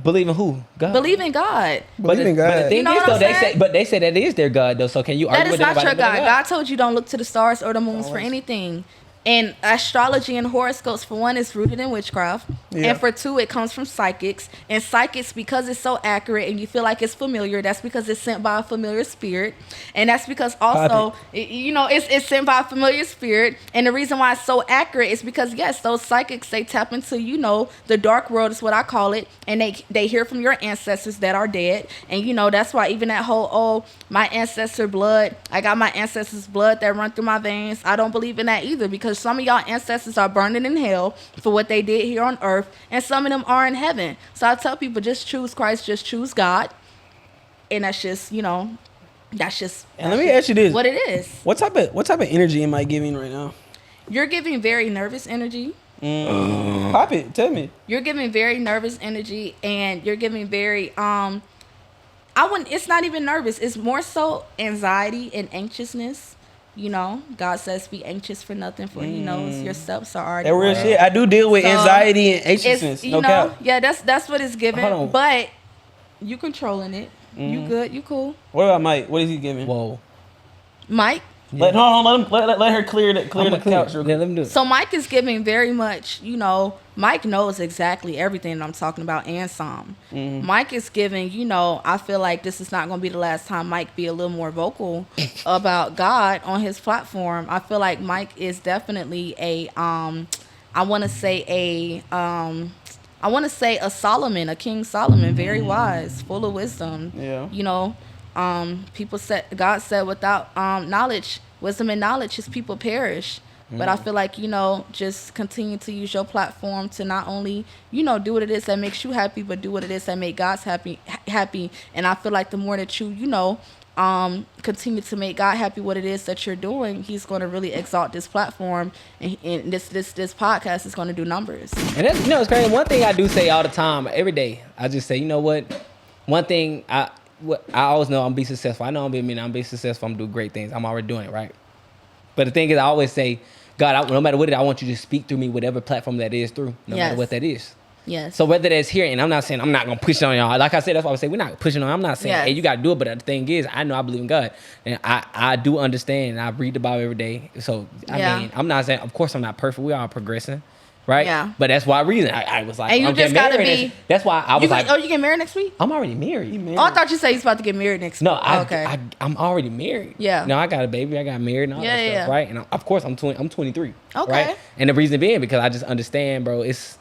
Believe in who? God. Believe in God. Believe in But the God. thing You know is what though, I'm saying? they say that is their God though. So can you That argue is with not anybody your but their God. God told you don't look to the stars or the moons for anything. And astrology and horoscopes, for one, is rooted in witchcraft. Yeah. And for two, it comes from psychics. And psychics, because it's so accurate and you feel like it's familiar, that's because it's sent by a familiar spirit. And that's because also, it's sent by a familiar spirit. And the reason why it's so accurate is because, yes, those psychics, they tap into, the dark world is what I call it. And they hear from your ancestors that are dead. And, that's why even that whole, my ancestor blood, I got my ancestors' blood that run through my veins. I don't believe in that either, because some of y'all ancestors are burning in hell for what they did here on earth, and some of them are in heaven. So I tell people, just choose Christ, just choose God, and that's just, that's just. And let me ask you this: what it is. What type of energy am I giving right now? You're giving very nervous energy. Pop it. Tell me. You're giving very nervous energy, and you're giving very it's not even nervous. It's more so anxiety and anxiousness. God says be anxious for nothing, for He knows your steps are already That real ordered. shit. I do deal with So, anxiety and anxiousness. It's, No cap. yeah, that's what it's Hold on. given. But you controlling it. You good. You cool. What about Mike? What is he giving? Whoa. Mike. Hold on. Let her clear the couch. Real Yeah, quick. let me do it. So Mike is giving very much, Mike knows exactly everything that I'm talking about and some. Mike is giving, I feel like this is not going to be the last time Mike be a little more vocal about God on his platform. I feel like Mike is definitely a Solomon, a King Solomon, very wise, full of wisdom. Yeah. People said, God said, without knowledge, wisdom and knowledge, his people perish. But I feel like, just continue to use your platform to not only, do what it is that makes you happy, but do what it is that make God's happy. And I feel like the more that you, continue to make God happy what it is that you're doing, he's going to really exalt this platform, and this podcast is going to do numbers. And that's, it's crazy. One thing I do say all the time, every day, I just say, what? One thing I always know I'm gonna be successful. I know I'm gonna be successful. I'm gonna do great things. I'm already doing it, right? But the thing is, I always say, God, no matter what it is, I want you to speak through me, whatever platform that is through, no matter what that is. Yes. So whether that's here, and I'm not saying I'm not gonna push it on y'all. Like I said, that's why I say we're not pushing on. I'm not saying, Yes. hey, you gotta do it. But the thing is, I know I believe in God, and I do understand. I read the Bible every day. So I mean, I'm not saying, of course, I'm not perfect. We are progressing, right? Yeah. But that's why reason I was like, And you I'm just getting gotta married. be- That's why I was like, you get married next week? I'm already married. Oh, I thought you said he's about to get married next No, week. okay. I'm already married. Yeah. No, I got a baby. I got married and all Yeah, that yeah. stuff, right? And of course, I'm 23. Okay. Right? And the reason being because I just understand, bro. It's.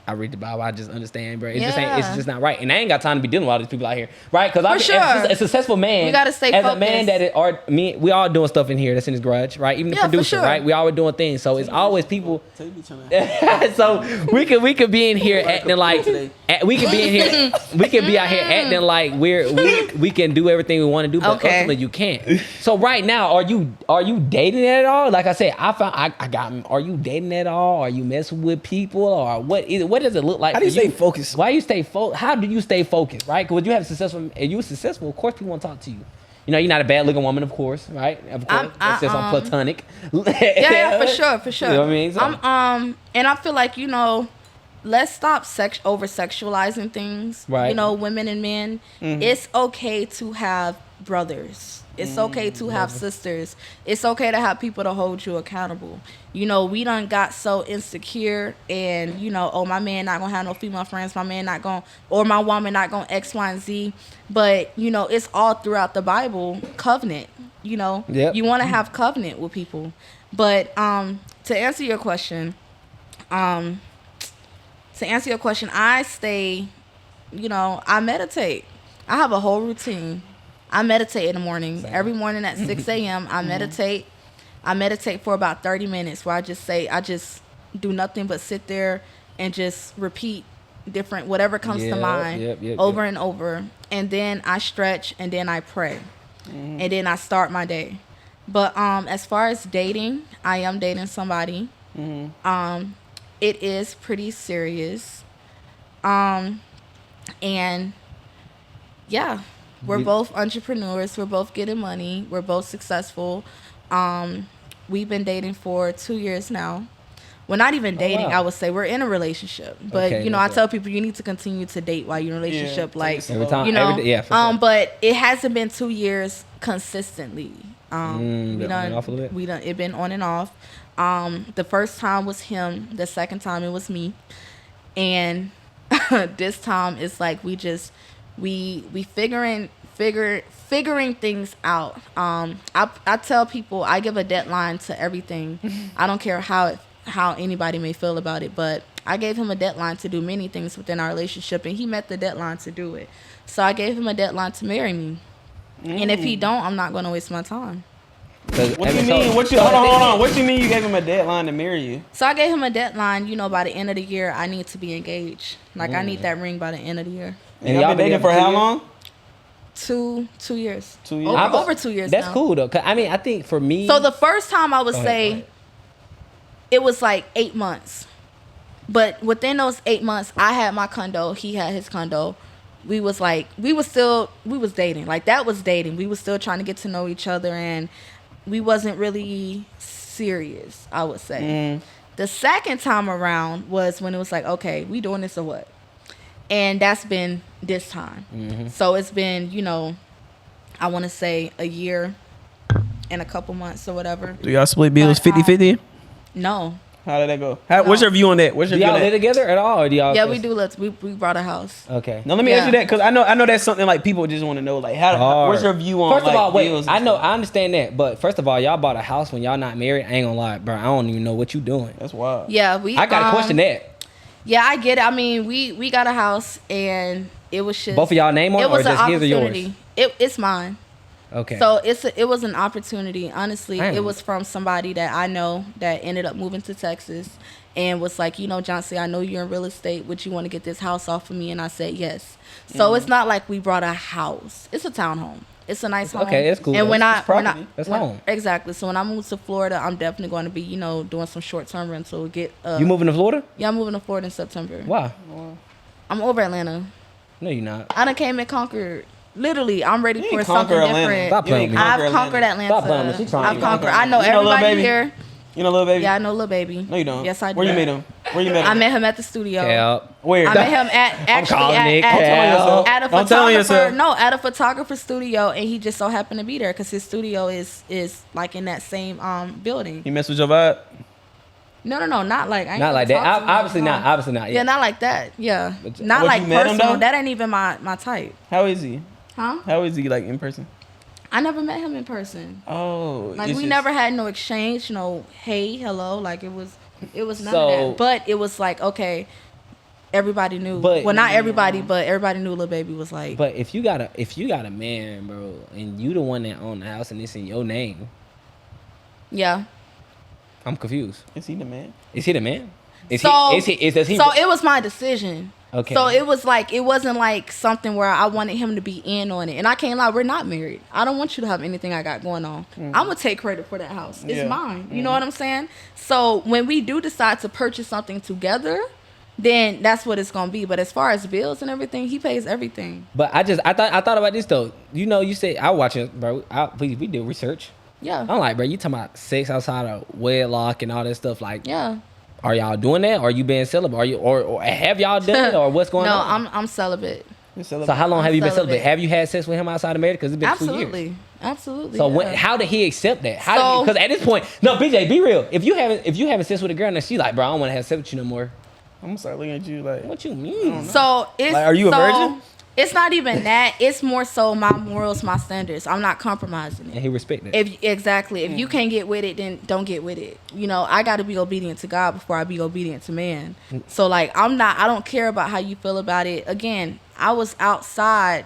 I read the Bible. I just understand, bro. It's Yeah. just not right. And I ain't got time to be dealing with all these people out here, right? Because sure. as a successful man, You gotta stay as focused. a man we all doing stuff in here that's in his garage, right? Even the Yeah, for producer, sure. right? We all doing things. So it's always people. Tell me trying to- So we could be in here acting like we could be in here. We could be out here acting like we can do everything we want to do, but Okay. ultimately you can't. So right now, are you dating at all? Like I said, I got. Are you dating at all? Are you messing with people or what? What does it look like? How do you for stay focused? Why you stay focused? How do you stay focused? Right? Because you have successful. And you successful, of course, people want to talk to you. You're not a bad looking woman, of course, right? Of course, it's just on platonic. Yeah, for sure. You know what I mean? So- And I feel like, let's stop over sexualizing things. Right. Women and men. It's okay to have brothers. It's okay to have sisters. It's okay to have people to hold you accountable. We done got so insecure and, oh, my man not gonna have no female friends, my man not gonna, or my woman not gonna X, Y, and Z. But, it's all throughout the Bible, covenant. Yep. You want to have covenant with people. But to answer your question, I stay, I meditate. I have a whole routine. I meditate in the morning. Every morning at 6 a.m. I meditate. I meditate for about 30 minutes where I just do nothing but sit there and just repeat different whatever comes to mind over and over. And then I stretch and then I pray. And then I start my day. But as far as dating, I am dating somebody. It is pretty serious. And yeah, we're both entrepreneurs. We're both getting money. We're both successful. We've been dating for 2 years now. We're not even dating, I would say. We're in a relationship. But, I tell people you need to continue to date while you're in a relationship. Every time, but it hasn't been 2 years consistently. It been on and off. The first time was him. The second time it was me. And this time it's like we figuring things out. I tell people I give a deadline to everything. I don't care how anybody may feel about it, but I gave him a deadline to do many things within our relationship, and he met the deadline to do it. So I gave him a deadline to marry me. And if he don't, I'm not going to waste my time. What do you mean? Hold on. What do you mean you gave him a deadline to marry you? So I gave him a deadline, by the end of the year, I need to be engaged. I need that ring by the end of the year. And y'all been dating for how long? 2 years. 2 years. Over 2 years That's now. cool, though. 'Cause, I think for me... So the first time I would say it was like 8 months. But within those 8 months, I had my condo. He had his condo. We was dating. Like, that was dating. We was still trying to get to know each other, and we wasn't really serious, I would say. The second time around was when it was like, okay, we doing this or what? And that's been this time. So it's been, I want to say a year and a couple months or whatever. Do y'all split bills 50-50? No. How did that go? What's your view on that? Do y'all live together at all? Or do y'all? Yeah, we do. We brought a house. Okay. Now let me ask you that, because I know that's something like people just want to know. Like, what's your view on? First of all, wait. bills I understand that, but first of all, y'all bought a house when y'all not married. I ain't gonna lie, bro. I don't even know what you doing. That's wild. Yeah, I gotta question that. Yeah, I get it. I mean, we got a house, and it was just Both of y'all name on it, or just his or yours? It's mine. Okay. So it was an opportunity. Honestly, it was from somebody that I know that ended up moving to Texas and was like, John C., I know you're in real estate. Would you want to get this house off of me? And I said yes. So it's not like we brought a house. It's a townhome. It's a nice home. Okay, it's cool. And That's home. Exactly. So when I move to Florida, I'm definitely going to be, doing some short-term rental. You moving to Florida? Yeah, I'm moving to Florida in September. Why? I'm over Atlanta. No, you're not. I done came and conquered. Literally, I'm ready for something Atlanta. different. Stop playing with me. I've conquered Atlanta. Stop playing with me. I've conquered. I know everybody here. You know Lil Baby? Yeah, I know Lil Baby. No, you don't. Yes, I do. Where you met him? I met him at the studio. Cap. Where? I met him at a Don't tell photographer. yourself. No, at a photographer studio, and he just so happened to be there because his studio is like in that same building. He messed with your vibe? No, not like Not like that. Obviously not. Yeah, not like that. Yeah, not What, like you met him, personal. though? That ain't even my type. How is he? Huh? How is he, like, in person? I never met him in person. Oh. Like, we never had no exchange, hey, hello. Like, it was none So- of that. But it was like, okay, everybody knew. But- well, not everybody, but everybody knew Lil Baby was like. But if you got a man, bro, and you the one that own the house and it's in your name, yeah. I'm confused. Is he the man? Is he the man? So it was my decision. Okay. So it wasn't like something where I wanted him to be in on it. And I can't lie, we're not married. I don't want you to have anything I got going on. I'm gonna take credit for that house. It's mine. You know what I'm saying? So when we do decide to purchase something together, then that's what it's gonna be. But as far as bills and everything, he pays everything. But I thought about this though. You said I watch it, bro. We did research. Yeah. I'm like, bro, you talking about sex outside of wedlock and all that stuff. Like, Yeah. Are y'all doing that? Are you being celibate? Are you or have y'all done it? Or what's going on? No, I'm celibate. So how long have you been celibate? celibate. Have you had sex with him outside of marriage? Because it's been 2 years. Absolutely. So yeah. how did he accept that? Because at this point, no, BJ, be real. If you having sex with a girl and she like, bro, I don't want to have sex with you no more. I'm gonna start looking at you like, What you mean? So it's like, are you a virgin? It's not even that. It's more so my morals, my standards. I'm not compromising And it. he respect that. If you can't get with it, then don't get with it. I got to be obedient to God before I be obedient to man. So like I don't care about how you feel about it. Again, I was outside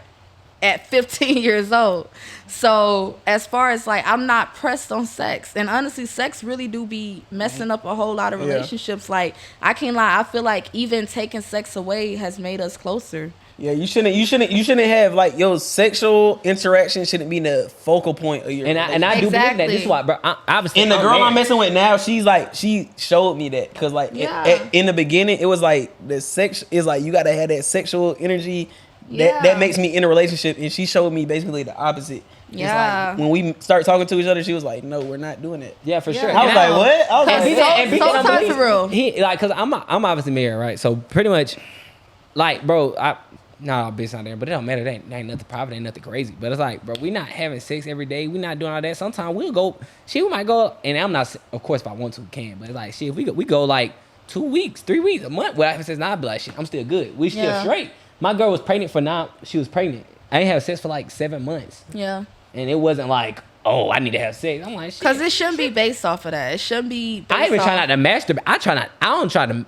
at 15 years old. So as far as like, I'm not pressed on sex, and honestly, sex really do be messing up a whole lot of relationships. Like, I can't lie, I feel like even taking sex away has made us closer. Yeah, you shouldn't have like your sexual interaction shouldn't be the focal point of your. And I do believe that. This is why, bro. Obviously, and the girl I'm messing with now, she showed me that because like in the beginning, it was like the sex is like you gotta have that sexual energy that makes me in a relationship, and she showed me basically the opposite. Yeah. Like, when we start talking to each other, she was like, "No, we're not doing it." Yeah, for sure. I was like, "What?" I was like, so for real. He like, cause I'm obviously married, right? So pretty much, like, bro, nah, bitch not there, but it don't matter. That ain't nothing private, ain't nothing crazy. But it's like, bro, we not having sex every day. We not doing all that. Sometimes we'll go. We might go, and I'm not. Of course, if I want to, we can. But it's like, shit, if we go like 2 weeks, 3 weeks, a month. Well, if it says not, I'd be like, shit, I'm still good. We still straight. My girl was pregnant for 9. She was pregnant. I ain't have sex for like 7 months. Yeah. And it wasn't like, oh, I need to have sex. I'm like, shit. Because it shouldn't be based off of that. It shouldn't be. I even try not to masturbate. I don't try to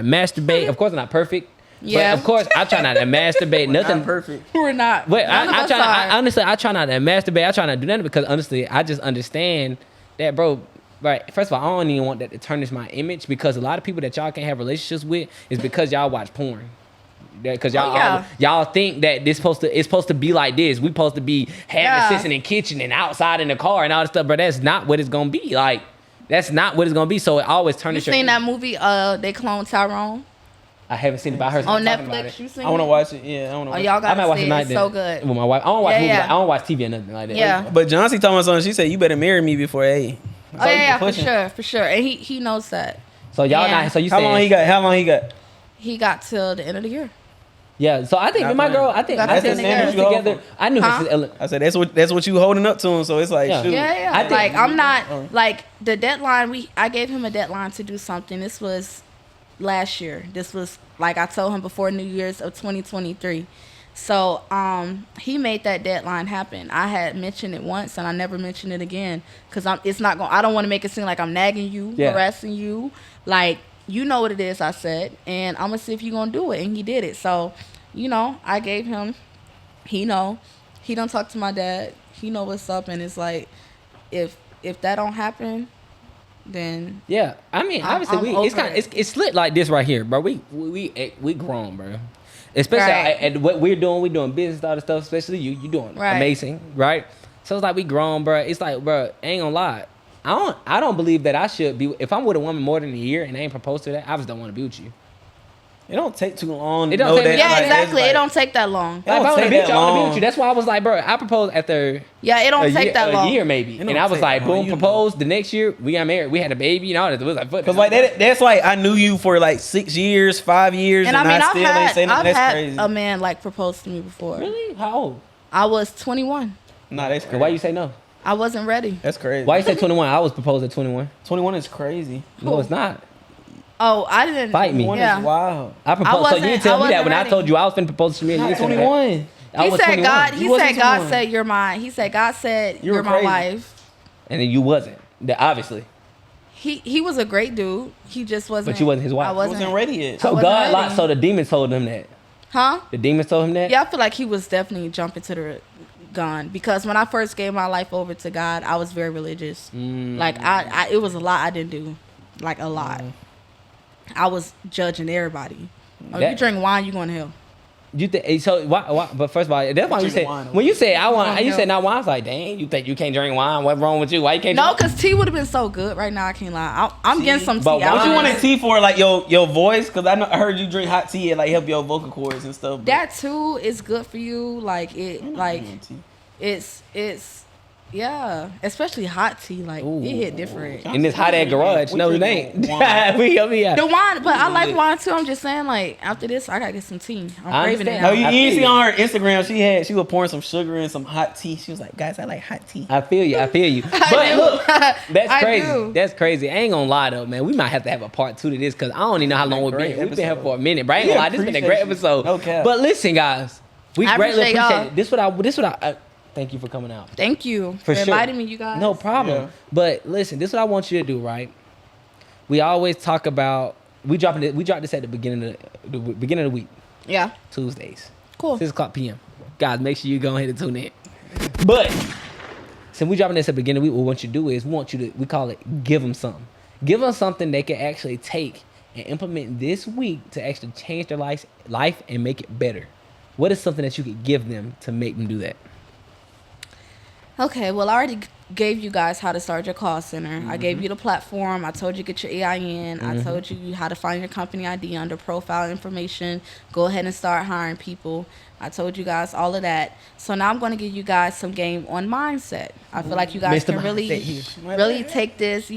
masturbate. Of course, I'm not perfect. Yeah. But of course, I try not to masturbate. Nothing perfect. We're not. But I try not to masturbate. I try not to do nothing because honestly, I just understand that, bro. Right. First of all, I don't even want that to tarnish my image because a lot of people that y'all can't have relationships with is because y'all watch porn. Because y'all think that it's supposed to be like this. We supposed to be having sex in the kitchen and outside in the car and all this stuff, but that's not what it's gonna be. Like, that's not what it's gonna be. So it always tarnishes. You seen that movie? They cloned Tyrone. I haven't seen it, but I heard on Netflix. You seen I want to it? watch it. Yeah, I want to. Oh, y'all I might watch see it tonight. It's so good with my wife. I don't watch movies. I don't watch TV or nothing like that. Yeah. But Johnsy told me something. She said, "You better marry me before A." Oh yeah, for sure. And he knows that. So y'all not. So you how long he got? How long he got? He got till the end of the year. Yeah, so I think with my girl, I think together. I knew her. I said that's what you holding up to him. So it's like, shoot. Yeah. I think, like I'm not like the deadline. I gave him a deadline to do something. This was last year. This was like I told him before New Year's of 2023. So he made that deadline happen. I had mentioned it once and I never mentioned it again because it's not going. I don't want to make it seem like I'm nagging you, harassing you, like. You know what it is, I said, and I'm gonna see if you're gonna do it, and he did it. So, I gave him. He know. He don't talk to my dad. He know what's up, and it's like, if that don't happen, then yeah. I mean, obviously, it's slit like this right here, bro. We grown, bro. Especially at what we're doing business, all the stuff. Especially you doing amazing, right? So it's like we grown, bro. It's like, bro, ain't gonna lie. I don't believe that I should be. If I'm with a woman more than a year and I ain't proposed to her, I just don't want to be with you. It don't take too long. It don't take. Yeah, exactly. It don't take that long. If I want to be with you. That's why I was like, bro. I proposed after. Yeah, it don't take that long. A year maybe, and I was like, boom, proposed. The next year we got married. We had a baby and all that. It was like, because like that's like I knew you for like 6 years, 5 years, and I mean, I've had crazy. A man like propose to me before. Really? How old? I was 21. Nah, that's crazy. Why you say no? I wasn't ready. That's crazy. Why you say 21? I was proposed at 21. 21 is crazy. No, it's not. Oh, I didn't. Fight me. 21 is wild. I proposed. So you didn't tell me that when I told you I was finna propose to me. Not 21. He said God said you're mine. He said God said you're my wife. And then you wasn't. Obviously. He was a great dude. He just wasn't. But you wasn't his wife. I wasn't ready yet. So God lied. So the demons told him that. Huh? The demons told him that. Yeah, I feel like he was definitely jumping to the gun because when I first gave my life over to God, I was very religious. Like I it was a lot I didn't do, like a lot. I was judging everybody. Oh, you drink wine, you going to hell. You think so? Why? But first of all, that's why you say when you say I want, you said not wine. I was like, dang, you think you can't drink wine? What's wrong with you? Why you can't? No, because tea would have been so good right now. I can't lie. I'm getting some tea. But what you wanted tea for? Like your voice? Because I heard you drink hot tea and like help your vocal cords and stuff. That too is good for you. Like it's yeah, especially hot tea. Like it hit different. In this hot ass garage. No, it ain't. We the wine, but I like wine too. I'm just saying, like after this, I gotta get some tea. I'm craving it. No, you see on her Instagram, she was pouring some sugar in some hot tea. She was like, guys, I like hot tea. I feel you. But look, that's crazy. That's crazy. I ain't gonna lie though, man. We might have to have a part 2 to this because I don't even know how long we've been. We've been here for a minute, but I ain't gonna lie. This has been a great episode. Okay. But listen, guys, we greatly appreciate it. This what I. Thank you for coming out. Thank you for inviting me, you guys. No problem. Yeah. But listen, this is what I want you to do, right? We always talk about we drop this at the beginning of the week. Yeah. Tuesdays. Cool. 6:00 p.m. Guys, make sure you go ahead and tune in. But since we dropping this at the beginning, what we want you to do is we call it give them something. Give them something they can actually take and implement this week to actually change their life and make it better. What is something that you could give them to make them do that? Okay, well, I already gave you guys how to start your call center. I gave you the platform. I told you get your EIN. I told you how to find your company ID under profile information. Go ahead and start hiring people. I told you guys all of that. So now I'm going to give you guys some game on mindset. I feel like you guys can really take this,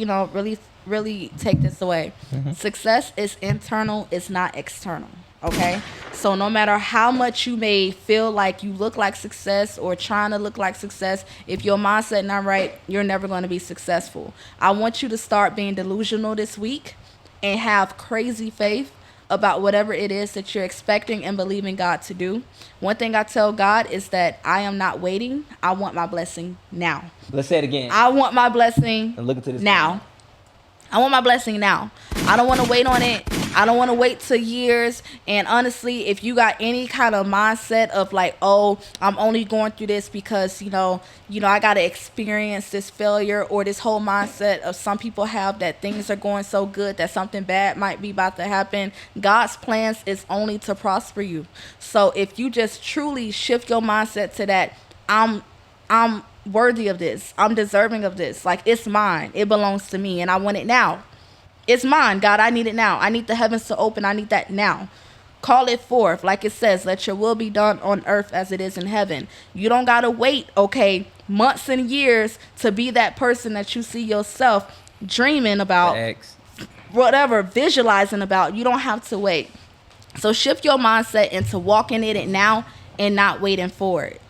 really take this away. Success is internal, it's not external. Okay, so no matter how much you may feel like you look like success or trying to look like success, if your mindset not right, you're never going to be successful. I want you to start being delusional this week and have crazy faith about whatever it is that you're expecting and believing God to do. One thing I tell God is that I am not waiting. I want my blessing now. Let's say it again. I want my blessing now. I want my blessing now. I don't want to wait on it. I don't want to wait till years. And honestly, if you got any kind of mindset of like, oh, I'm only going through this because, I got to experience this failure, or this whole mindset of some people have that things are going so good that something bad might be about to happen. God's plans is only to prosper you. So if you just truly shift your mindset to that, I'm worthy of this. I'm deserving of this. Like, it's mine. It belongs to me and I want it now. It's mine, God. I need it now. I need the heavens to open. I need that now. Call it forth. Like it says, let your will be done on earth as it is in heaven. You don't got to wait, months and years to be that person that you see yourself dreaming about, whatever, visualizing about. You don't have to wait. So shift your mindset into walking in it now and not waiting for it.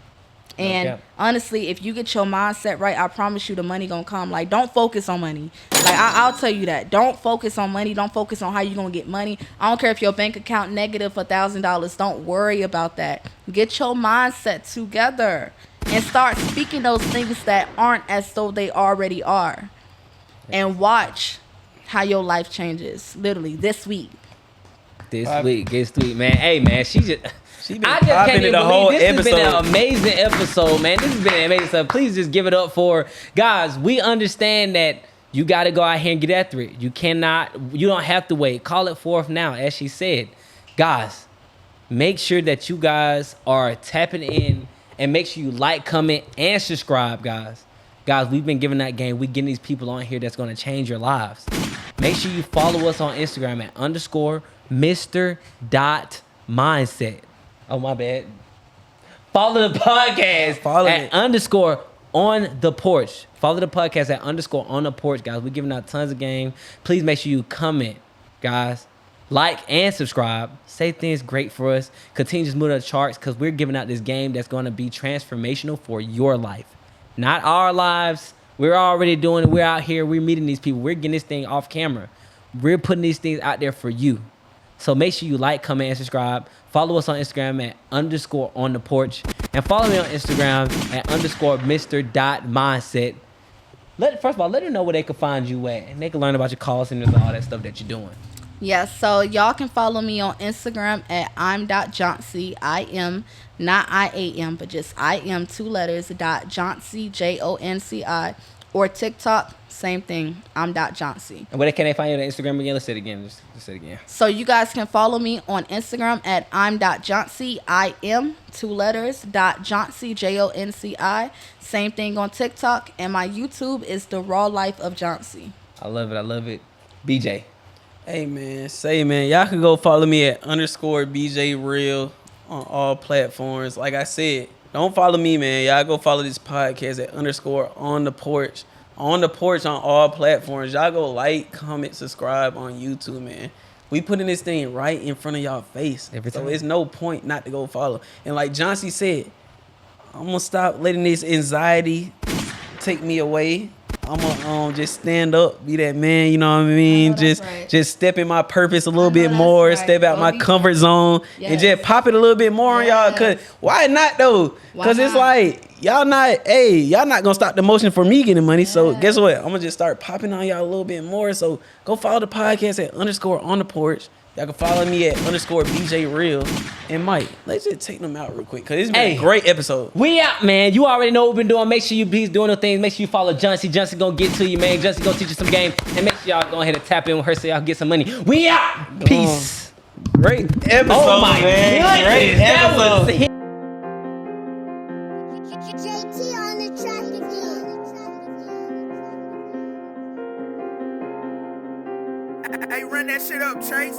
And honestly, if you get your mindset right, I promise you the money gonna come. Like, don't focus on money. Like, I'll tell you that. Don't focus on money. Don't focus on how you're gonna get money. I don't care if your bank account negative $1,000. Don't worry about that. Get your mindset together and start speaking those things that aren't as though they already are. And watch how your life changes. Literally this week. This week, man. Hey, man, she just been popping it the whole this episode. This has been an amazing episode, man. This has been amazing stuff. Please just give it up for guys. We understand that you got to go out here and get after it. You don't have to wait. Call it forth now, as she said. Guys, make sure that you guys are tapping in and make sure you like, comment, and subscribe, guys. Guys, we've been giving that game. We getting these people on here that's going to change your lives. Make sure you follow us on Instagram at _Mr.Mindset. Oh, my bad. Follow the podcast at _on_the-porch. Follow the podcast at _on-the-porch, guys. We're giving out tons of game. Please make sure you comment, guys. Like and subscribe. Say things great for us. Continue to move the charts because we're giving out this game that's going to be transformational for your life. Not our lives. We're already doing it. We're out here. We're meeting these people. We're getting this thing off camera. We're putting these things out there for you. So make sure you like, comment, and subscribe. Follow us on Instagram at _on-the-porch. And follow me on Instagram at _Mr.Mindset. First of all, let them know where they can find you at. And they can learn about your call centers and all that stuff that you're doing. Yes, so y'all can follow me on Instagram at I'm.Joncy. I am, not I-A-M, but just I am, 2 letters, .Joncy, Jonci. Or TikTok, same thing, I'm.Joncy. And where can they find you on Instagram again? Let's say it again. Just say it again. So you guys can follow me on Instagram at I'm.Joncy. I am, 2 letters, .Jonci, Jonci. Same thing on TikTok. And my YouTube is The Raw Life of Joncy. I love it. BJ. Hey, man. Y'all can go follow me at _BJ Real on all platforms. Like I said, don't follow me, man. Y'all go follow this podcast at _on-the-porch. On the porch on all platforms. Y'all go like, comment, subscribe on YouTube, man. We putting this thing right in front of y'all face. So it's no point not to go follow. And like Joncy said, I'm going to stop letting this anxiety take me away. I'm going to just stand up, be that man, you know what I mean? Just step in my purpose a little bit more, step out my comfort zone, and just pop it a little bit more on y'all. Cause why not though? Because it's like, y'all not going to stop the motion for me getting money. So guess what? I'm going to just start popping on y'all a little bit more. So go follow the podcast at _on-the-porch. Y'all can follow me at _BJ Real and Mike. Let's just take them out real quick because it's been Hey. a great episode. We out, man. You already know what we've been doing. Make sure you be doing the things. Make sure you follow Johnsy. Johnsy gonna get to you, man. Johnsy gonna teach you some game. And make sure y'all go ahead and tap in with her so y'all get some money. We out. Peace. Great episode, Oh my man. Great goodness. That was episode. JT on the track again. Hey, run that shit up, Chase.